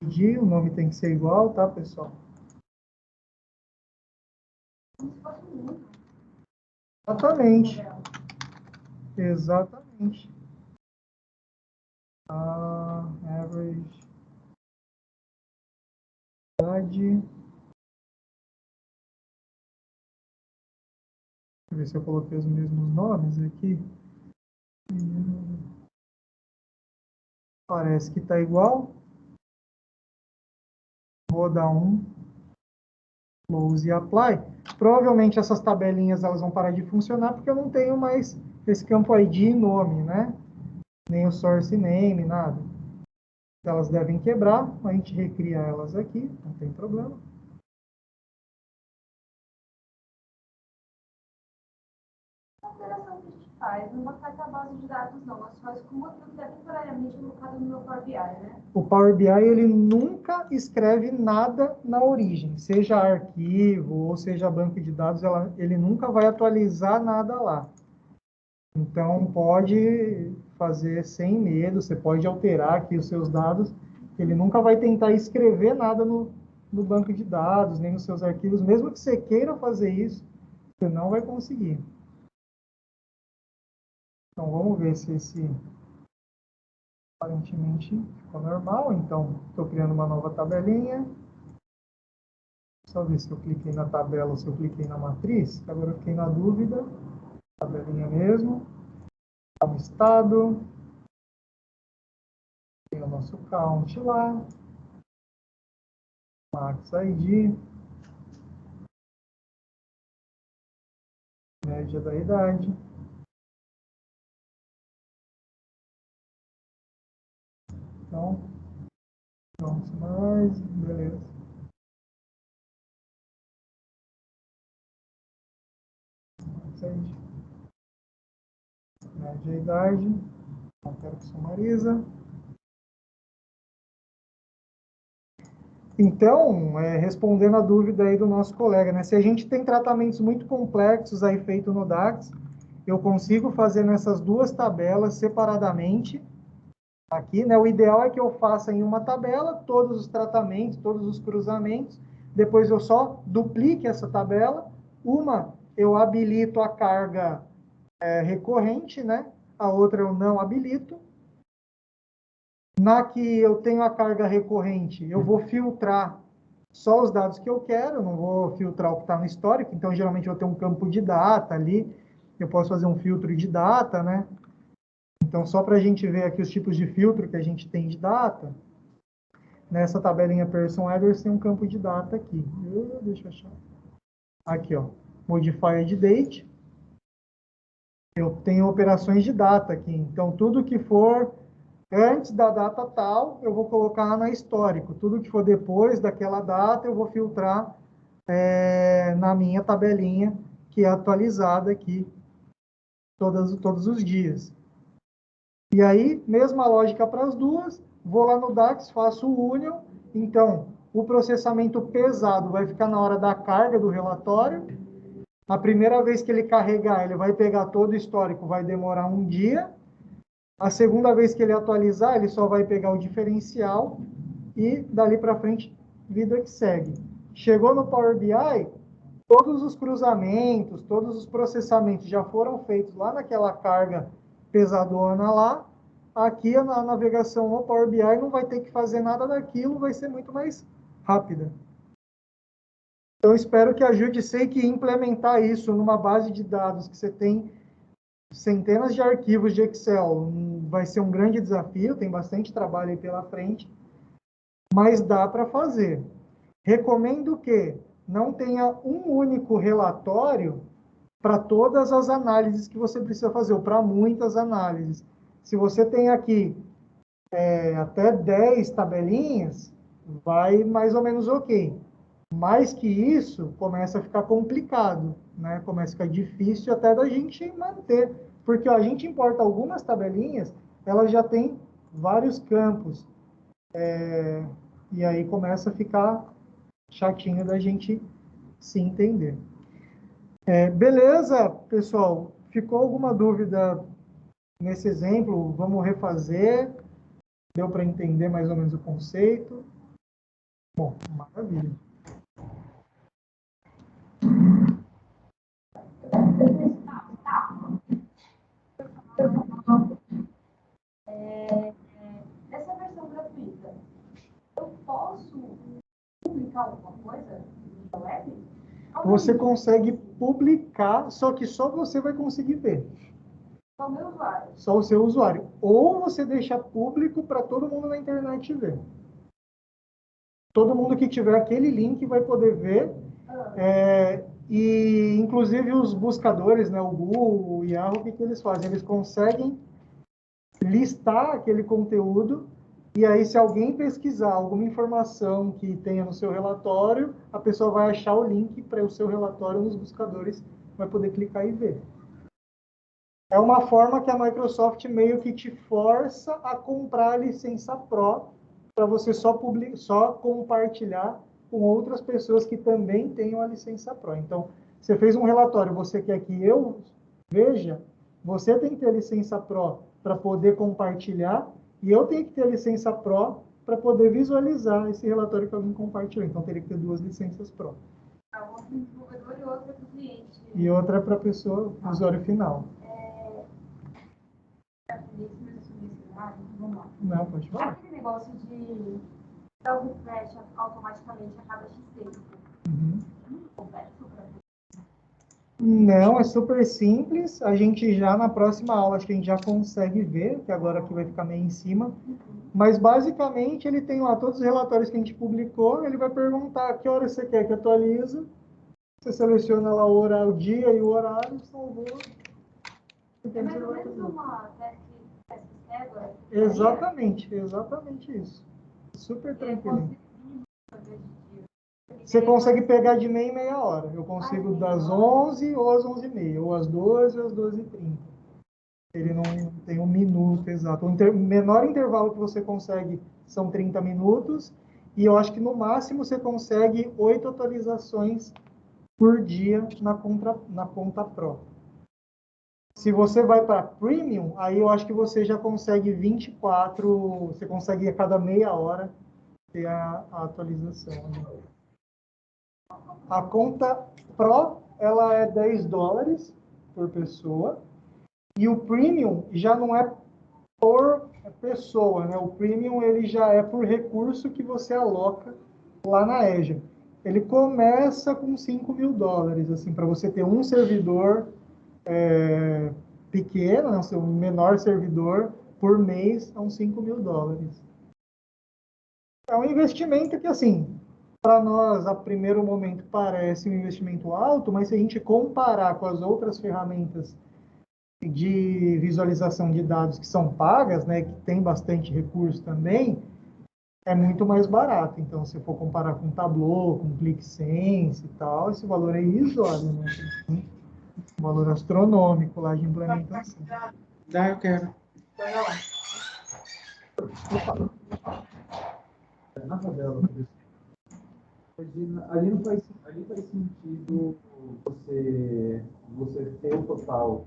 ID, o nome tem que ser igual, tá, pessoal? Exatamente. Exatamente. Average. Idade. Deixa eu ver se eu coloquei os mesmos nomes aqui. Parece que está igual. Vou dar um close e apply. Provavelmente essas tabelinhas elas vão parar de funcionar porque eu não tenho mais esse campo ID e nome, né? Nem o source name, nada. Elas devem quebrar, a gente recria elas aqui, não tem problema. A operação que a gente faz não vai ficar a base de dados, não. Nós faz como aquilo que é temporariamente colocado no meu Power BI, né? O Power BI, ele nunca escreve nada na origem, seja arquivo ou seja banco de dados, ele nunca vai atualizar nada lá. Então, pode fazer sem medo, você pode alterar aqui os seus dados, ele nunca vai tentar escrever nada no banco de dados, nem nos seus arquivos, mesmo que você queira fazer isso, você não vai conseguir. Então, vamos ver se esse aparentemente ficou normal. Então, estou criando uma nova tabelinha. Só ver se eu cliquei na tabela ou se eu cliquei na matriz. Agora eu fiquei na dúvida. Tabelinha mesmo. Tá um estado. Tem o nosso count lá. Max ID. Média da idade. Então, vamos mais, beleza. Média da idade. Não quero que sumariza. Então, respondendo a dúvida aí do nosso colega, né? Se a gente tem tratamentos muito complexos aí feito no DAX, eu consigo fazer nessas duas tabelas separadamente. Aqui, né? O ideal é que eu faça em uma tabela todos os tratamentos, todos os cruzamentos. Depois eu só duplique essa tabela. Uma, eu habilito a carga recorrente, né? A outra eu não habilito. Na que eu tenho a carga recorrente, eu vou filtrar só os dados que eu quero, eu não vou filtrar o que está no histórico. Então, geralmente, eu vou ter um campo de data ali. Eu posso fazer um filtro de data, né? Então, só para a gente ver aqui os tipos de filtro que a gente tem de data, nessa tabelinha Person Address tem um campo de data aqui. Deixa eu achar. Aqui, ó. Modifier de date. Eu tenho operações de data aqui. Então, tudo que for antes da data tal, eu vou colocar na histórico. Tudo que for depois daquela data, eu vou filtrar na minha tabelinha, que é atualizada aqui todos os dias. E aí, mesma lógica para as duas, vou lá no DAX, faço o union. Então, o processamento pesado vai ficar na hora da carga do relatório. A primeira vez que ele carregar, ele vai pegar todo o histórico, vai demorar um dia. A segunda vez que ele atualizar, ele só vai pegar o diferencial e dali para frente, vida que segue. Chegou no Power BI, todos os cruzamentos, todos os processamentos já foram feitos lá naquela carga pesadona lá. Aqui a navegação no Power BI não vai ter que fazer nada daquilo, vai ser muito mais rápida. Então, espero que ajude. Sei que implementar isso numa base de dados que você tem centenas de arquivos de Excel vai ser um grande desafio, tem bastante trabalho aí pela frente, mas dá para fazer. Recomendo que não tenha um único relatório para todas as análises que você precisa fazer, ou para muitas análises. Se você tem aqui até 10 tabelinhas, vai mais ou menos ok. Mais que isso, começa a ficar complicado, né? Começa a ficar difícil até da gente manter. Porque ó, a gente importa algumas tabelinhas, elas já têm vários campos. E aí começa a ficar chatinho da gente se entender. Beleza, pessoal? Ficou alguma dúvida nesse exemplo? Vamos refazer. Deu para entender mais ou menos o conceito? Bom, maravilha. Essa versão gratuita, eu posso publicar alguma coisa na web? Você consegue publicar, só que só você vai conseguir ver. Só o meu usuário. Só o seu usuário. Ou você deixa público para todo mundo na internet ver. Todo mundo que tiver aquele link vai poder ver. E, inclusive, os buscadores, né, o Google, o Yahoo, o que eles fazem? Eles conseguem listar aquele conteúdo e aí, se alguém pesquisar alguma informação que tenha no seu relatório, a pessoa vai achar o link para o seu relatório nos buscadores, vai poder clicar e ver. É uma forma que a Microsoft meio que te força a comprar a licença Pro para você só compartilhar com outras pessoas que também tenham a licença Pro. Então, você fez um relatório, você quer que eu veja, você tem que ter a licença Pro para poder compartilhar e eu tenho que ter a licença Pro para poder visualizar esse relatório que alguém compartilhou. Então, teria que ter duas licenças Pro. Uma para o desenvolvedor e outra para o cliente. E outra para a pessoa, usuário final. Vamos lá. Não, pode falar. Aquele negócio de dar o refresh automaticamente a cada X tempo. Uhum. Complexo para Não, é super simples. A gente já na próxima aula, acho que a gente já consegue ver, que agora aqui vai ficar meio em cima. Mas basicamente ele tem lá todos os relatórios que a gente publicou. Ele vai perguntar que hora você quer que atualize. Você seleciona lá o horário, o dia e o horário, salvou. É mais ou menos uma teste agora. Exatamente isso. Super tranquilo. Você consegue pegar de meia em meia hora. Eu consigo das 11 ou às 11h30, ou às 12 ou às 12h30. Ele não tem um minuto exato. O menor intervalo que você consegue são 30 minutos, e eu acho que no máximo você consegue 8 atualizações por dia na conta Pro. Se você vai para Premium, aí eu acho que você já consegue 24, você consegue a cada meia hora ter a atualização. A conta Pro, ela é $10 por pessoa, e o Premium já não é por pessoa, né? O Premium ele já é por recurso que você aloca lá na Azure. Ele começa com $5.000, assim, para você ter um servidor pequeno, né? Seu menor servidor por mês é uns $5.000. É um investimento que, assim, para nós, a primeiro momento, parece um investimento alto, mas se a gente comparar com as outras ferramentas de visualização de dados que são pagas, né, que tem bastante recurso também, é muito mais barato. Então, se for comparar com Tableau, com ClickSense e tal, esse valor é irrisório, né? Um valor astronômico lá de implementação. Dá, eu quero. Na tabela, ali faz sentido você ter o total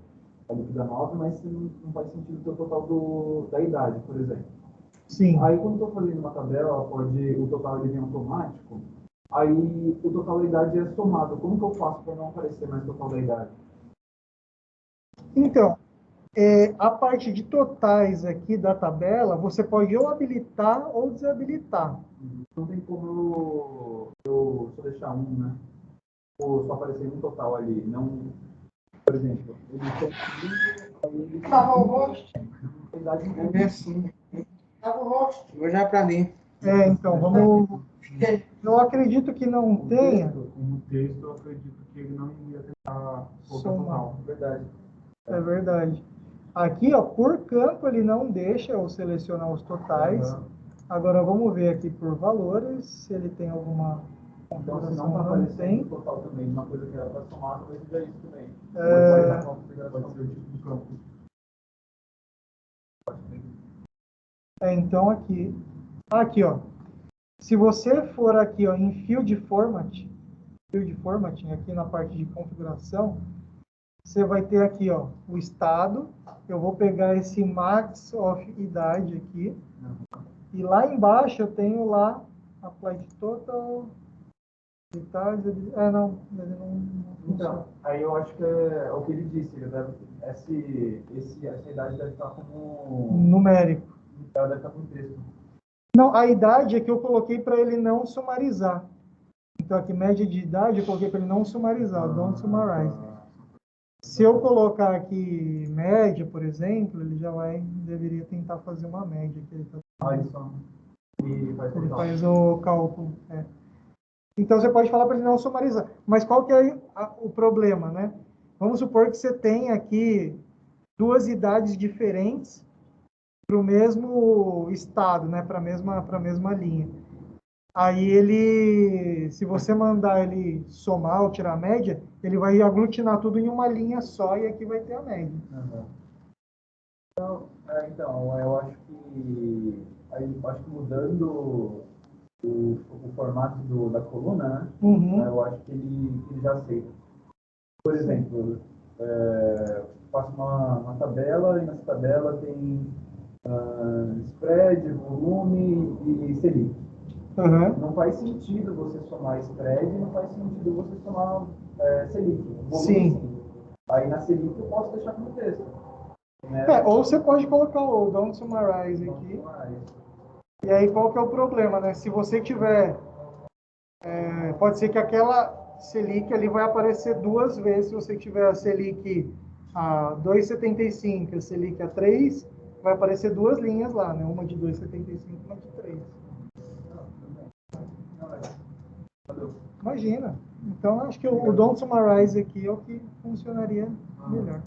ali da 9, mas não faz sentido ter o total da idade, por exemplo. Sim. Aí, quando estou fazendo uma tabela, o total ele vem automático, aí o total da idade é somado. Como que eu faço para não aparecer mais o total da idade? Então, a parte de totais aqui da tabela, você pode ou habilitar ou desabilitar. Não tem como eu só deixar um, né? Ou só aparecer um total ali. Não, por exemplo, ele tem 20, Tava o rosto. a idade É bem assim. Tava o rosto. Vou já para ali. Então, vamos... Eu acredito que não tenha. No texto, eu acredito que ele não iria tentar colocar Somar. total. Verdade. É verdade. Aqui, ó, por campo, ele não deixa eu selecionar os totais. Agora, vamos ver aqui por valores, se ele tem alguma Então, se configuração. não está Não aparecendo tem. o total também, uma coisa que era para somar, talvez seja isso também. Pode ser o tipo de campo. Então, aqui, ó. Se você for aqui, ó, em Field Formatting, aqui na parte de configuração, você vai ter aqui, ó, o estado. Eu vou pegar esse Max of Idade aqui. E lá embaixo eu tenho lá Applied Total. Detalhes. Não, ele não Então, aí eu acho que é o que ele disse. Ele deve, essa idade deve estar como... numérico. Ela deve estar com texto. Não, a idade é que eu coloquei para ele não sumarizar. Então, aqui, média de idade, eu coloquei para ele não sumarizar, don't summarize. Se eu colocar aqui média, por exemplo, ele já deveria tentar fazer uma média. Que ele faz o cálculo. Então, você pode falar para ele não sumarizar. Mas qual que é o problema, né? Vamos supor que você tem aqui duas idades diferentes para o mesmo estado, né? Para a mesma linha. Aí se você mandar ele somar ou tirar a média, ele vai aglutinar tudo em uma linha só e aqui vai ter a média. Então, eu acho que mudando o formato da coluna, né? Eu acho que ele já aceita. Por exemplo, faço uma tabela e nessa tabela tem spread, volume e Selic. Não faz sentido você somar spread, não faz sentido você somar Selic. Volume, sim. Aí na Selic eu posso deixar como texto. Né? Ou você pode colocar o don't summarize aqui. E aí qual que é o problema, né? Se você tiver... pode ser que Selic ali vai aparecer duas vezes. Se você tiver a Selic a 2,75 e a Selic a 3, vai aparecer duas linhas lá, né? Uma de 2,75 e uma de 3. Imagina. Então, acho que o Don't Summarize aqui é o que funcionaria melhor.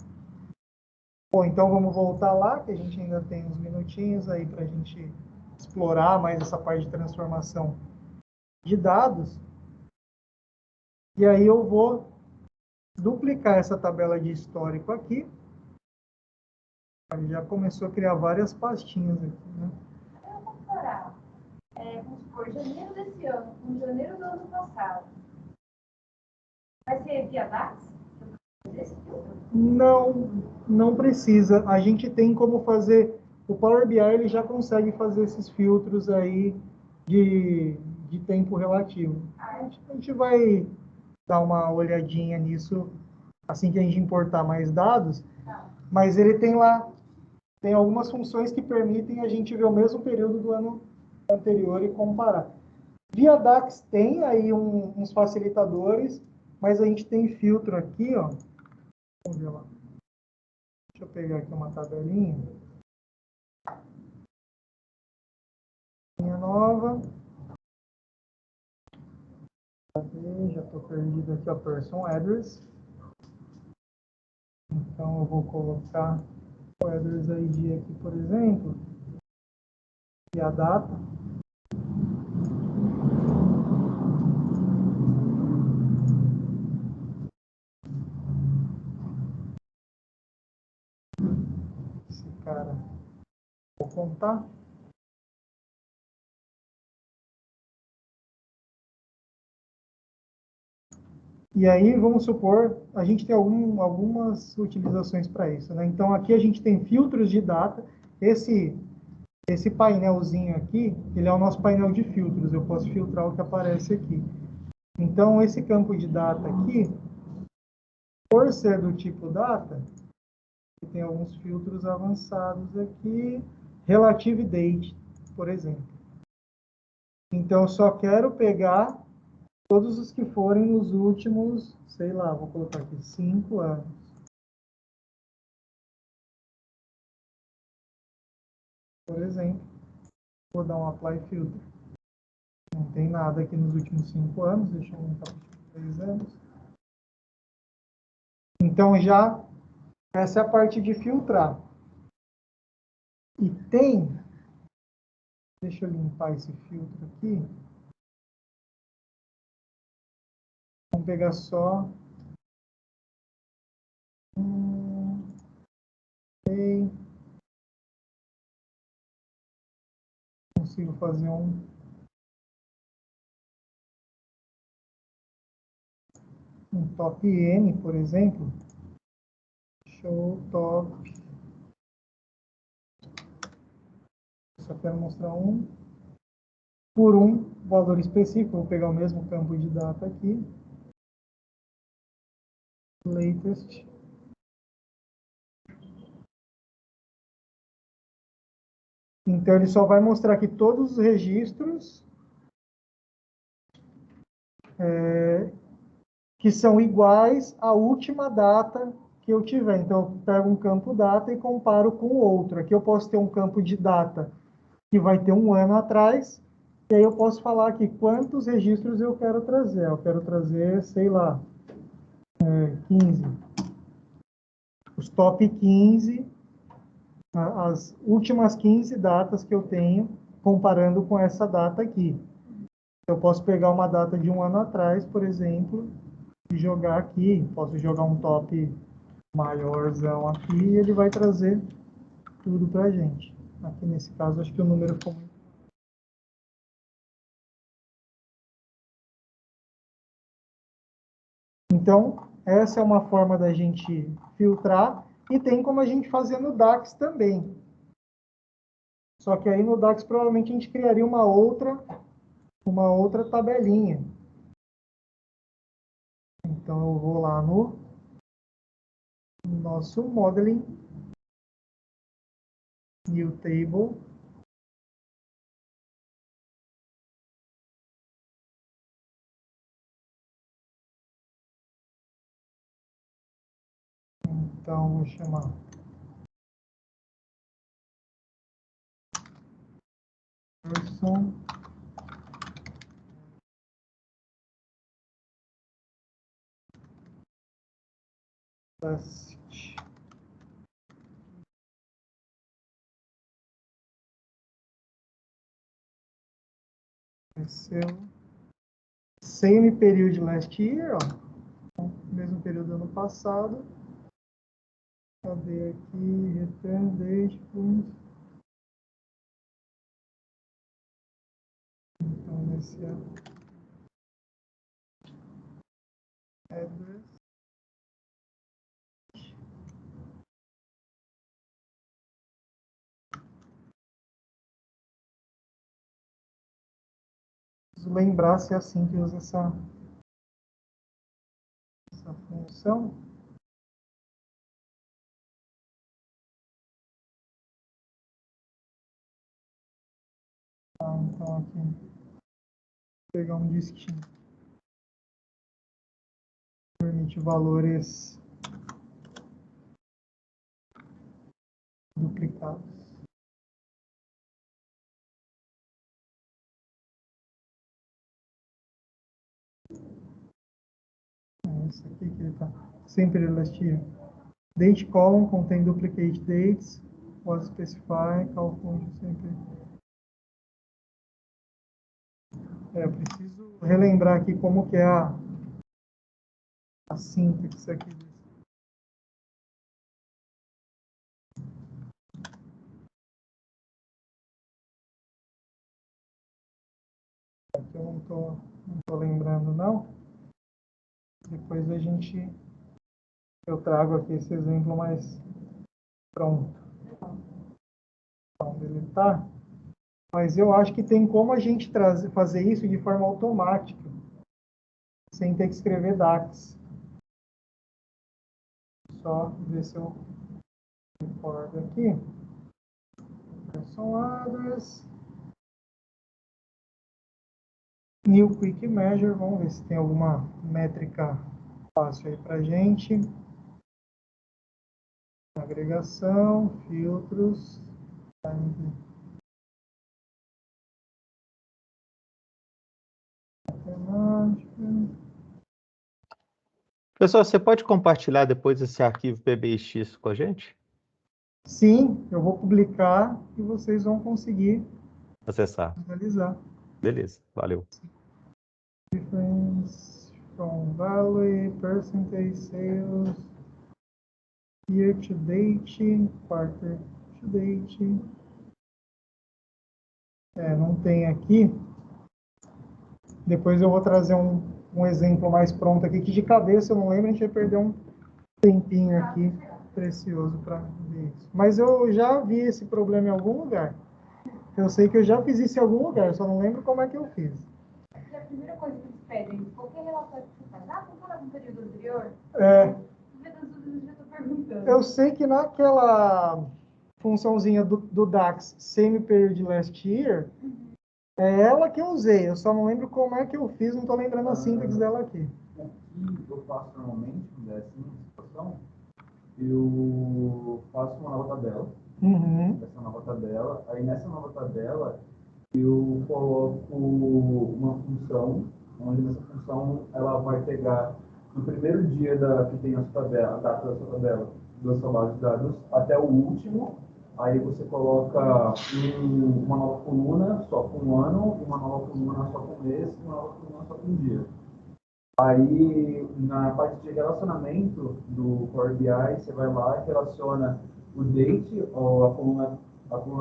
Bom, então vamos voltar lá, que a gente ainda tem uns minutinhos aí para a gente explorar mais essa parte de transformação de dados. E aí eu vou duplicar essa tabela de histórico aqui. Ele já começou a criar várias pastinhas aqui, né? Eu vou comparar, vamos supor, janeiro desse ano com janeiro do ano passado. Vai ser via DAX? Não precisa. A gente tem como fazer. O Power BI ele já consegue fazer esses filtros aí de tempo relativo. A gente vai dar uma olhadinha nisso assim que a gente importar mais dados. Mas ele tem lá, tem algumas funções que permitem a gente ver o mesmo período do ano anterior e comparar. Via DAX tem aí uns facilitadores, mas a gente tem filtro aqui, ó. Vamos ver lá. Deixa eu pegar aqui uma tabelinha. Linha nova. Já estou perdido aqui, ó, person address. Então eu vou colocar o address ID aqui, por exemplo, e a data. Esse cara, vou contar. E aí, vamos supor, a gente tem algumas utilizações para isso, né? Então, aqui a gente tem filtros de data. Esse painelzinho aqui, ele é o nosso painel de filtros. Eu posso filtrar o que aparece aqui. Então, esse campo de data aqui, por ser do tipo data, tem alguns filtros avançados aqui. Relative date, por exemplo. Então, eu só quero pegar todos os que forem nos últimos, sei lá, vou colocar aqui, 5 anos. Por exemplo, vou dar um Apply Filter. Não tem nada aqui nos últimos 5 anos, deixa eu aumentar para 3 anos. Então, já, essa é a parte de filtrar. E tem, deixa eu limpar esse filtro aqui. Vamos pegar só. Ok. Consigo fazer um top N, por exemplo. Show top. Só quero mostrar um por um valor específico. Vou pegar o mesmo campo de data aqui. Latest. Então, ele só vai mostrar aqui todos os registros que são iguais à última data que eu tiver. Então, eu pego um campo data e comparo com o outro. Aqui eu posso ter um campo de data que vai ter um ano atrás, e aí eu posso falar aqui quantos registros eu quero trazer. Eu quero trazer, sei lá, 15. Os top 15, as últimas 15 datas que eu tenho, comparando com essa data aqui. Eu posso pegar uma data de um ano atrás, por exemplo, e jogar aqui. Posso jogar um top maiorzão aqui e ele vai trazer tudo para a gente. Aqui nesse caso, acho que o número ficou muito. Então, essa é uma forma da gente filtrar e tem como a gente fazer no DAX também. Só que aí no DAX provavelmente a gente criaria uma outra tabelinha. Então eu vou lá no nosso modeling, new table. Então, vou chamar person last same period last year, ó, mesmo período do ano passado. Cadê aqui? Return date. Então, nesse address. Preciso lembrar se é assim que usa essa função. Então aqui, vou pegar um distinto. Permite valores duplicados. Isso aqui que ele está sempre elastia. Date column contém duplicate dates, was specify, call function sempre. Eu preciso relembrar aqui como que é a sintaxe aqui. Aqui eu não tô lembrando não. Depois eu trago aqui esse exemplo mais pronto. Então, deletar. Mas eu acho que tem como a gente fazer isso de forma automática, sem ter que escrever DAX. Só ver se eu recordo aqui. Person address. New Quick Measure. Vamos ver se tem alguma métrica fácil aí para a gente. Agregação, filtros. Pessoal, você pode compartilhar depois esse arquivo PBX com a gente? Sim, eu vou publicar e vocês vão conseguir acessar. Visualizar. Beleza, valeu. Difference from value, percentage sales, year to date, quarter to date. Não tem aqui. Depois eu vou trazer um exemplo mais pronto aqui, que de cabeça eu não lembro, a gente vai perder um tempinho aqui precioso para ver isso. Mas eu já vi esse problema em algum lugar. Eu sei que eu já fiz isso em algum lugar, só não lembro como é que eu fiz. A primeira coisa que eles pedem, qualquer relatório que você faz, compara com o período anterior? Eu sei que naquela funçãozinha do DAX, same period last year, é ela que eu usei. Eu só não lembro como é que eu fiz, não estou lembrando a síntese dela aqui. O que eu faço normalmente, quando é assim, situação, eu faço uma nova tabela. Essa nova tabela. Aí nessa nova tabela, eu coloco uma função, onde nessa função ela vai pegar no primeiro dia que tem a sua tabela, a data da sua tabela, da sua base de dados, até o último. Aí você coloca uma nova coluna só com um ano, uma nova coluna só com um mês, uma nova coluna só com um dia. Aí, na parte de relacionamento do Power BI, você vai lá e relaciona o date, ou a coluna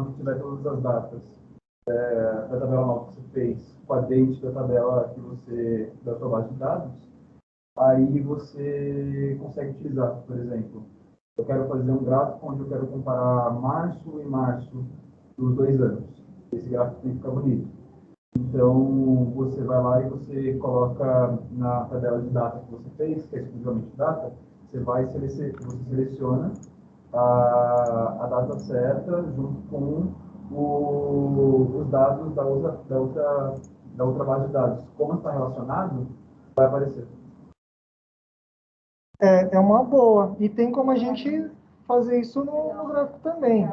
que tiver todas as datas da tabela nova que você fez, com a date da tabela da sua base de dados. Aí você consegue utilizar, por exemplo, eu quero fazer um gráfico onde eu quero comparar março e março dos 2 anos. Esse gráfico tem que ficar bonito. Então, você vai lá e você coloca na tabela de data que você fez, que é exclusivamente data, você seleciona a data certa junto com os dados da outra base de dados. Como está relacionado, vai aparecer. É uma boa. E tem como a gente fazer isso no gráfico também.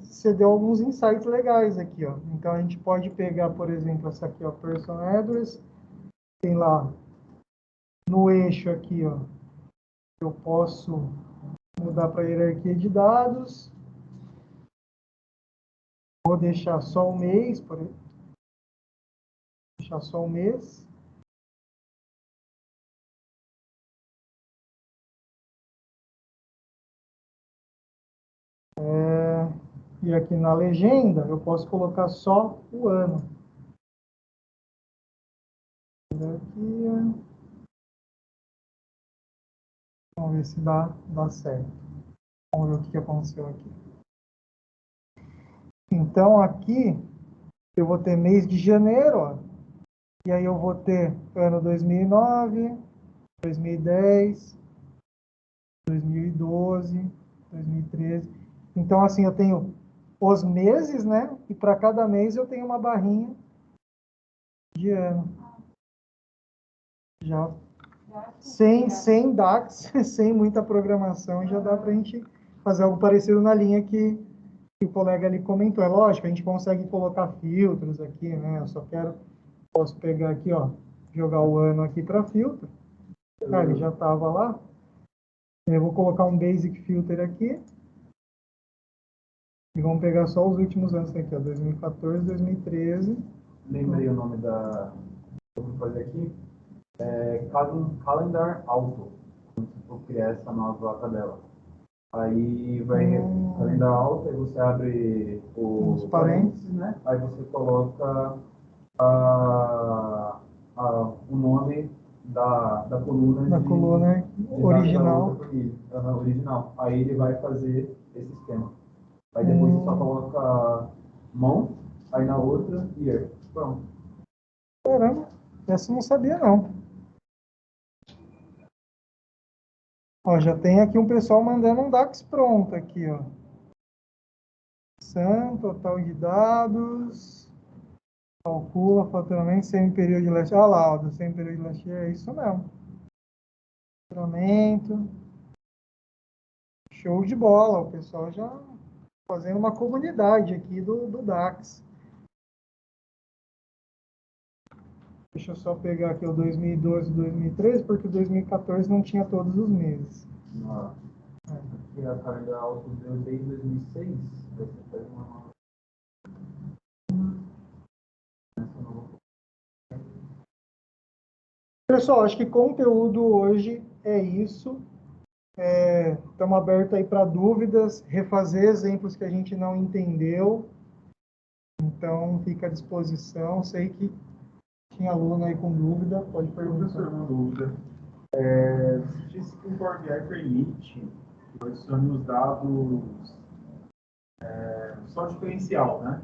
Você deu alguns insights legais aqui, ó. Então, a gente pode pegar, por exemplo, essa aqui, ó, Person Address. Tem lá, no eixo aqui, ó, eu posso mudar para hierarquia de dados. Vou deixar só o mês, por exemplo. Deixar só o mês. E aqui na legenda, eu posso colocar só o ano. Aqui, vamos ver se dá certo. Vamos ver o que aconteceu aqui. Então, aqui, eu vou ter mês de janeiro, ó, e aí eu vou ter ano 2009, 2010, 2012, 2013. Então, assim, eu tenho os meses, né? E para cada mês eu tenho uma barrinha de ano. Já sem DAX, sem muita programação, já dá para a gente fazer algo parecido na linha que o colega ali comentou. É lógico, a gente consegue colocar filtros aqui, né? Eu só posso pegar aqui, ó, jogar o ano aqui para filtro. Ah, ele já estava lá. Eu vou colocar um Basic Filter aqui. E vamos pegar só os últimos anos aqui, ó, 2014, 2013. Lembrei o nome da... que eu vou fazer aqui. Calendar Auto. Quando você for criar essa nova tabela. Aí vai Calendar Auto, aí você abre os parênteses, né? Aí você coloca o nome da coluna original. Original. Aí ele vai fazer esse esquema. Aí depois você só coloca month, aí na outra year. Pronto. Caramba, essa eu não sabia não. Ó, já tem aqui um pessoal mandando um DAX pronto aqui, ó. Total de dados. Calcula faturamento sem período de last. Ah lá, ó, do sem período de last year, é isso mesmo. Faturamento. Show de bola, o pessoal já fazendo uma comunidade aqui do DAX. Deixa eu só pegar aqui o 2012 e 2013, porque o 2014 não tinha todos os meses. Aqui a carga alta deu desde 2006. Você faz uma... Pessoal, acho que conteúdo hoje é isso. Estamos abertos aí para dúvidas, refazer exemplos que a gente não entendeu. Então, fica à disposição. Sei que tinha aluno aí com dúvida, pode perguntar. Professor, uma dúvida. Você disse que o Power BI permite que eu adicione os dados só diferencial, né?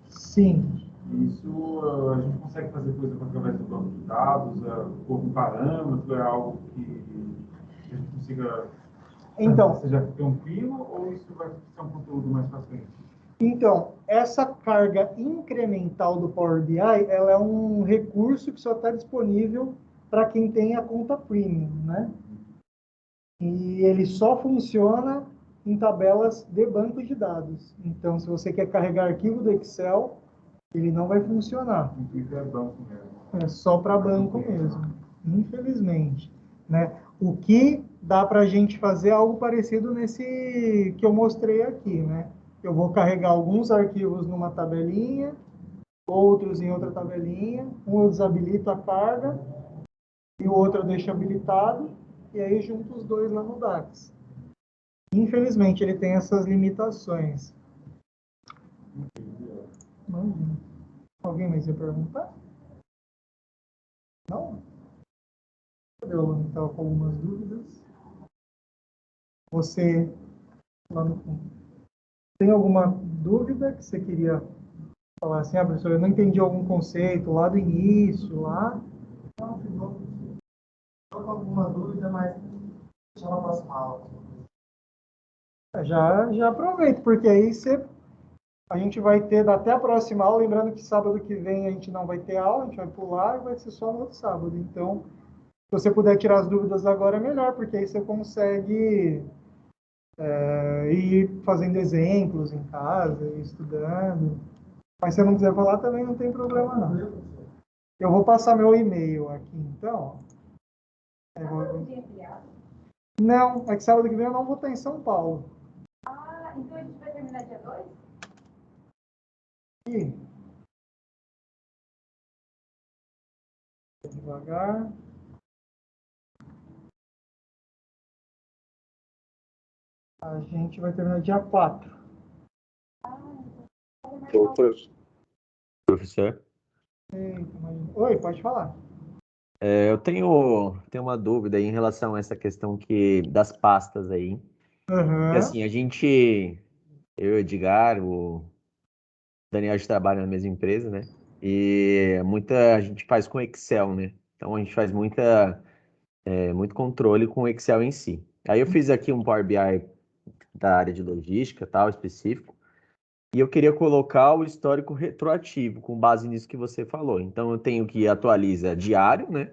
Sim. Isso a gente consegue fazer, por exemplo, através do banco de dados, por um parâmetro, é algo que a gente consiga... Então, seja tranquilo ou isso vai ser um conteúdo mais para frente? Então, essa carga incremental do Power BI, ela é um recurso que só está disponível para quem tem a conta Premium, né? E ele só funciona em tabelas de banco de dados. Então, se você quer carregar arquivo do Excel, ele não vai funcionar. É banco mesmo. É só para banco mesmo, infelizmente, né? O que dá para a gente fazer algo parecido nesse que eu mostrei aqui, né? Eu vou carregar alguns arquivos numa tabelinha, outros em outra tabelinha, um eu desabilito a carga e o outro eu deixo habilitado, e aí junto os dois lá no DAX. Infelizmente, ele tem essas limitações. Imagina. Alguém mais ia perguntar? Não? Eu estava com algumas dúvidas. Você, lá no fundo, tem alguma dúvida que você queria falar assim, professor, eu não entendi algum conceito lá do início, lá? Não, ficou com alguma dúvida, mas deixa na próxima aula. Já aproveito, porque aí a gente vai ter até a próxima aula, lembrando que sábado que vem a gente não vai ter aula, a gente vai pular e vai ser só no outro sábado. Então, Se você puder tirar as dúvidas agora, é melhor, porque aí você consegue ir fazendo exemplos em casa, ir estudando. Mas se eu não quiser falar, também não tem problema, não. Eu vou passar meu e-mail aqui, então. Não, é que sábado que vem eu não vou estar em São Paulo. Ah, então a gente vai terminar dia 2? Aqui. Devagar. A gente vai terminar dia 4. Ô, professor, Oi, pode falar. eu tenho uma dúvida aí em relação a essa questão das pastas aí. Uhum. Que assim, eu, o Edgar, o Daniel, a gente trabalha na mesma empresa, né? E a gente faz com Excel, né? Então a gente faz muito controle com o Excel em si. Aí eu fiz aqui um Power BI da área de logística, tal, específico. E eu queria colocar o histórico retroativo, com base nisso que você falou. Então, eu tenho que atualiza diário, né?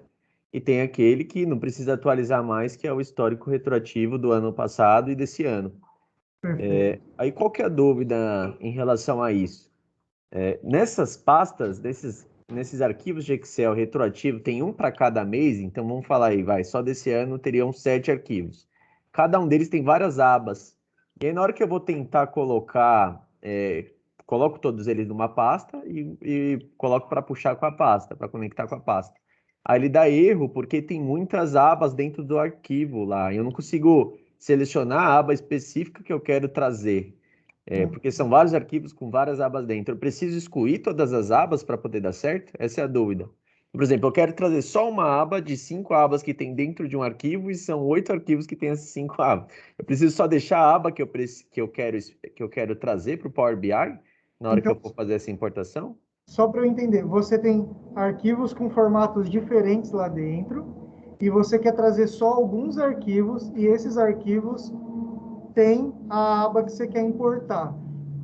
E tem aquele que não precisa atualizar mais, que é o histórico retroativo do ano passado e desse ano. Aí, qual que é a dúvida em relação a isso? Nessas pastas, nesses arquivos de Excel retroativo, tem um para cada mês, então vamos falar aí, só desse ano teriam 7 arquivos. Cada um deles tem várias abas. E aí, na hora que eu vou tentar coloco todos eles numa pasta e coloco para puxar com a pasta, para conectar com a pasta. Aí ele dá erro porque tem muitas abas dentro do arquivo lá. Eu não consigo selecionar a aba específica que eu quero trazer. Porque são vários arquivos com várias abas dentro. Eu preciso excluir todas as abas para poder dar certo? Essa é a dúvida. Por exemplo, eu quero trazer só uma aba de 5 abas que tem dentro de um arquivo e são 8 arquivos que tem essas 5 abas. Eu preciso só deixar a aba que eu quero trazer para o Power BI na hora que eu Então, for fazer essa importação? só para eu entender, você tem arquivos com formatos diferentes lá dentro e você quer trazer só alguns arquivos e esses arquivos têm a aba que você quer importar.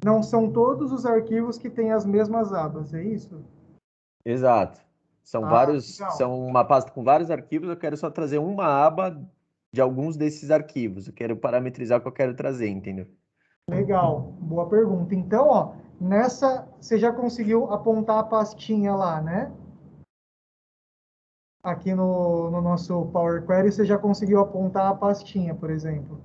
Não são todos os arquivos que têm as mesmas abas, é isso? Exato. Legal. São uma pasta com vários arquivos, eu quero só trazer uma aba de alguns desses arquivos. Eu quero parametrizar o que eu quero trazer, entendeu? Legal, boa pergunta. Então, ó, nessa você já conseguiu apontar a pastinha lá, né? Aqui no nosso Power Query você já conseguiu apontar a pastinha, por exemplo.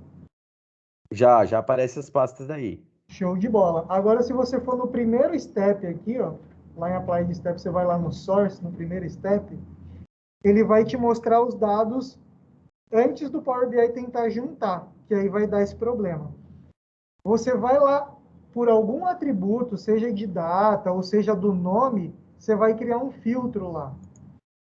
Já aparecem as pastas aí. Show de bola. Agora, se você for no primeiro step aqui, ó, lá em Applied Step, você vai lá no Source, no primeiro step, ele vai te mostrar os dados antes do Power BI tentar juntar, que aí vai dar esse problema. Você vai lá, por algum atributo, seja de data ou seja do nome, você vai criar um filtro lá.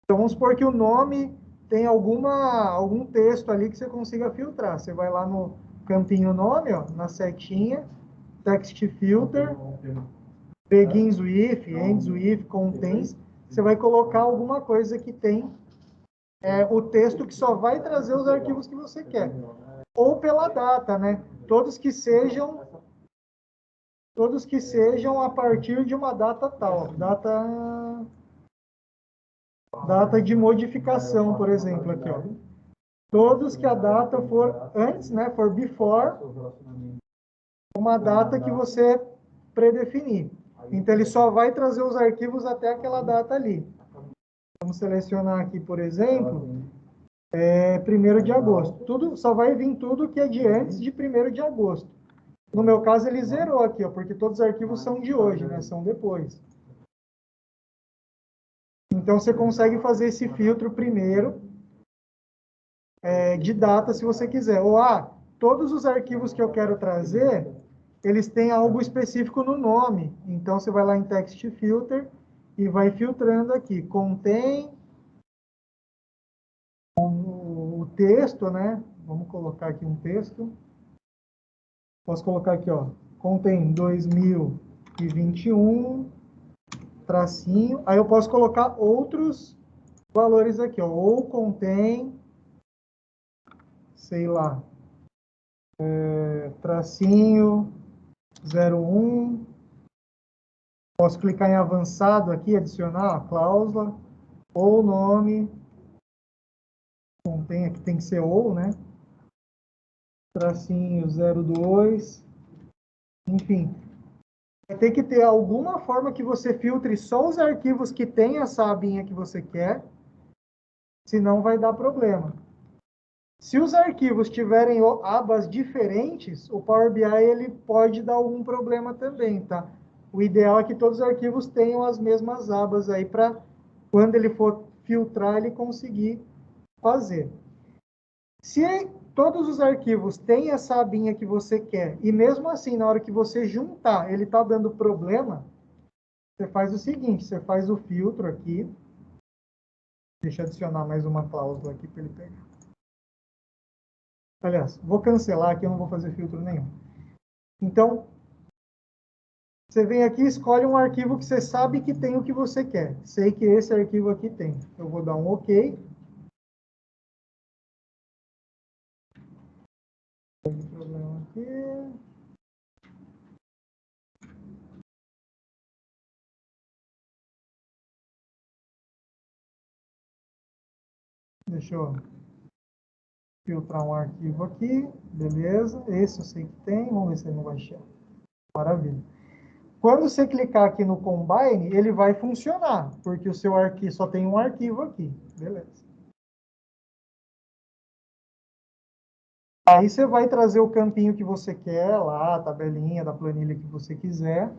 Então, vamos supor que o nome tem algum texto ali que você consiga filtrar. Você vai lá no campinho nome, ó, na setinha, text filter, begins with, ends with, contains. Você vai colocar alguma coisa que tem o texto que só vai trazer os arquivos que você quer. Ou pela data, né? Todos que sejam a partir de uma data tal. Data de modificação, por exemplo, aqui, ó. Todos que a data for antes, né, for before, uma data que você predefinir. Então, ele só vai trazer os arquivos até aquela data ali. Vamos selecionar aqui, por exemplo, 1º de agosto. Só vai vir tudo que é de antes de 1º de agosto. No meu caso, ele zerou aqui, ó, porque todos os arquivos são de hoje, né, são depois. Então, você consegue fazer esse filtro primeiro, de data, se você quiser. Ou, todos os arquivos que eu quero trazer, eles têm algo específico no nome. Então, você vai lá em Text Filter e vai filtrando aqui. Contém o texto, né? Vamos colocar aqui um texto. Posso colocar aqui, ó. Contém 2021, tracinho. Aí eu posso colocar outros valores aqui, ó. Ou contém, sei lá, tracinho 01. Posso clicar em avançado aqui, adicionar a cláusula, ou nome Contém aqui, tem que ser ou, né? Tracinho 02. Enfim. Vai ter que ter alguma forma que você filtre só os arquivos que tem essa abinha que você quer, senão vai dar problema. Se os arquivos tiverem abas diferentes, o Power BI ele pode dar algum problema também, tá? O ideal é que todos os arquivos tenham as mesmas abas aí para quando ele for filtrar ele conseguir fazer. Se todos os arquivos têm essa abinha que você quer e mesmo assim na hora que você juntar ele está dando problema, você faz o seguinte, você faz o filtro aqui. Deixa eu adicionar mais uma cláusula aqui para ele pegar. Aliás, vou cancelar aqui, eu não vou fazer filtro nenhum. Então, você vem aqui e escolhe um arquivo que você sabe que tem o que você quer. Sei que esse arquivo aqui tem. Eu vou dar um OK. Tem problema aqui. Deixa eu filtrar um arquivo aqui. Beleza. Esse eu sei que tem. Vamos ver se ele não vai achar. Maravilha. Quando você clicar aqui no Combine, ele vai funcionar, porque o seu arquivo só tem um arquivo aqui. Beleza. Aí você vai trazer o campinho que você quer lá, a tabelinha da planilha que você quiser.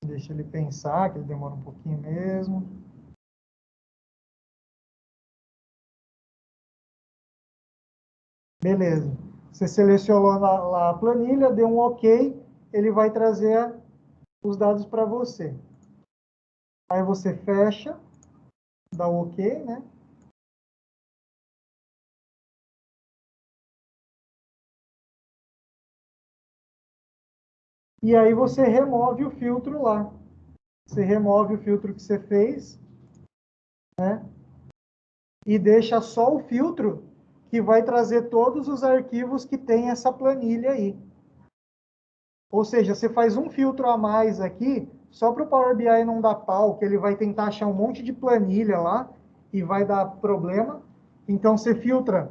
Deixa ele pensar, que ele demora um pouquinho mesmo. Beleza. Você selecionou lá a planilha, deu um OK, ele vai trazer os dados para você. Aí você fecha, dá o OK, né? E aí você remove o filtro lá. Você remove o filtro que você fez, né? E deixa só o filtro que vai trazer todos os arquivos que tem essa planilha aí. Ou seja, você faz um filtro a mais aqui, só para o Power BI não dar pau, que ele vai tentar achar um monte de planilha lá e vai dar problema. Então, você filtra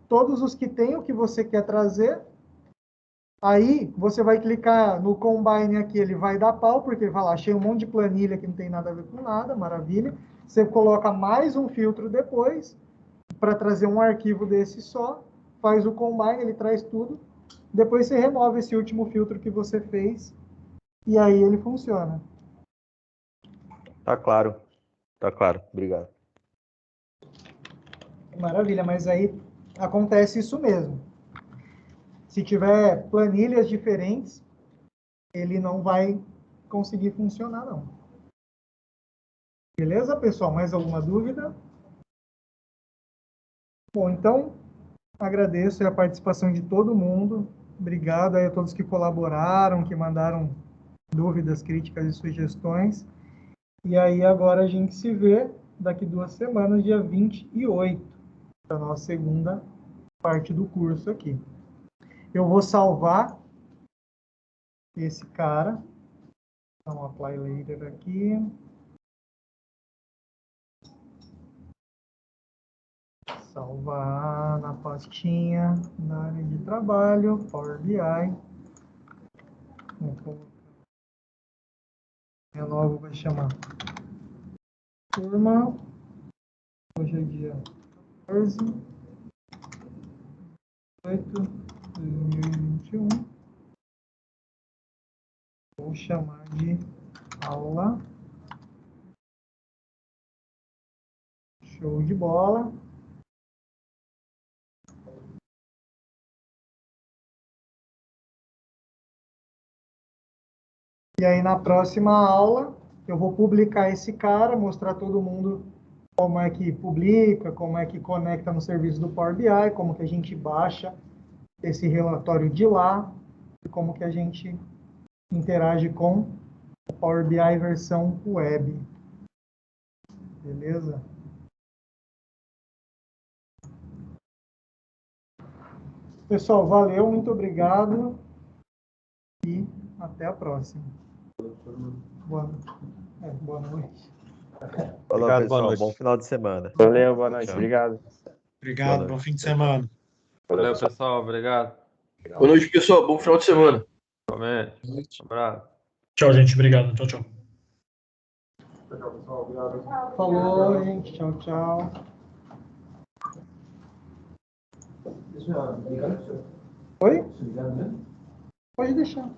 todos os que tem o que você quer trazer. Aí, você vai clicar no Combine aqui, ele vai dar pau, porque ele vai lá, achei um monte de planilha que não tem nada a ver com nada, maravilha. Você coloca mais um filtro depois, para trazer um arquivo desse só, faz o Combine, ele traz tudo. Depois você remove esse último filtro que você fez, e aí ele funciona. Tá claro. Tá claro. Obrigado. Maravilha, mas aí acontece isso mesmo. Se tiver planilhas diferentes, ele não vai conseguir funcionar, não. Beleza, pessoal? Mais alguma dúvida? Bom, então, agradeço a participação de todo mundo. Obrigado aí a todos que colaboraram, que mandaram dúvidas, críticas e sugestões. E aí agora a gente se vê daqui 2 semanas, dia 28, para a nossa segunda parte do curso aqui. Eu vou salvar esse cara. Então, apply later aqui. Salvar na pastinha, na área de trabalho, Power BI. Meu novo vai chamar turma. Hoje é dia 14 de 8 de 2021. Vou chamar de aula. Show de bola. E aí, na próxima aula, eu vou publicar esse cara, mostrar todo mundo como é que publica, como é que conecta no serviço do Power BI, como que a gente baixa esse relatório de lá e como que a gente interage com o Power BI versão web. Beleza? Pessoal, valeu, muito obrigado e até a próxima. Boa noite. Falou, Obrigado, boa pessoal. noite. Bom final de semana. Valeu, boa noite. Tchau. Obrigado. Obrigado, bom fim de semana. Valeu, pessoal. Obrigado. Boa noite, pessoal. Bom final de semana. Igualmente. Um abraço. Tchau, gente. Obrigado. Tchau, tchau. Tchau, pessoal. Obrigado. Falou, gente. Tchau, tchau. Deixa eu ligar no seu. Oi? Deixa eu ligar no meu. Pode deixar.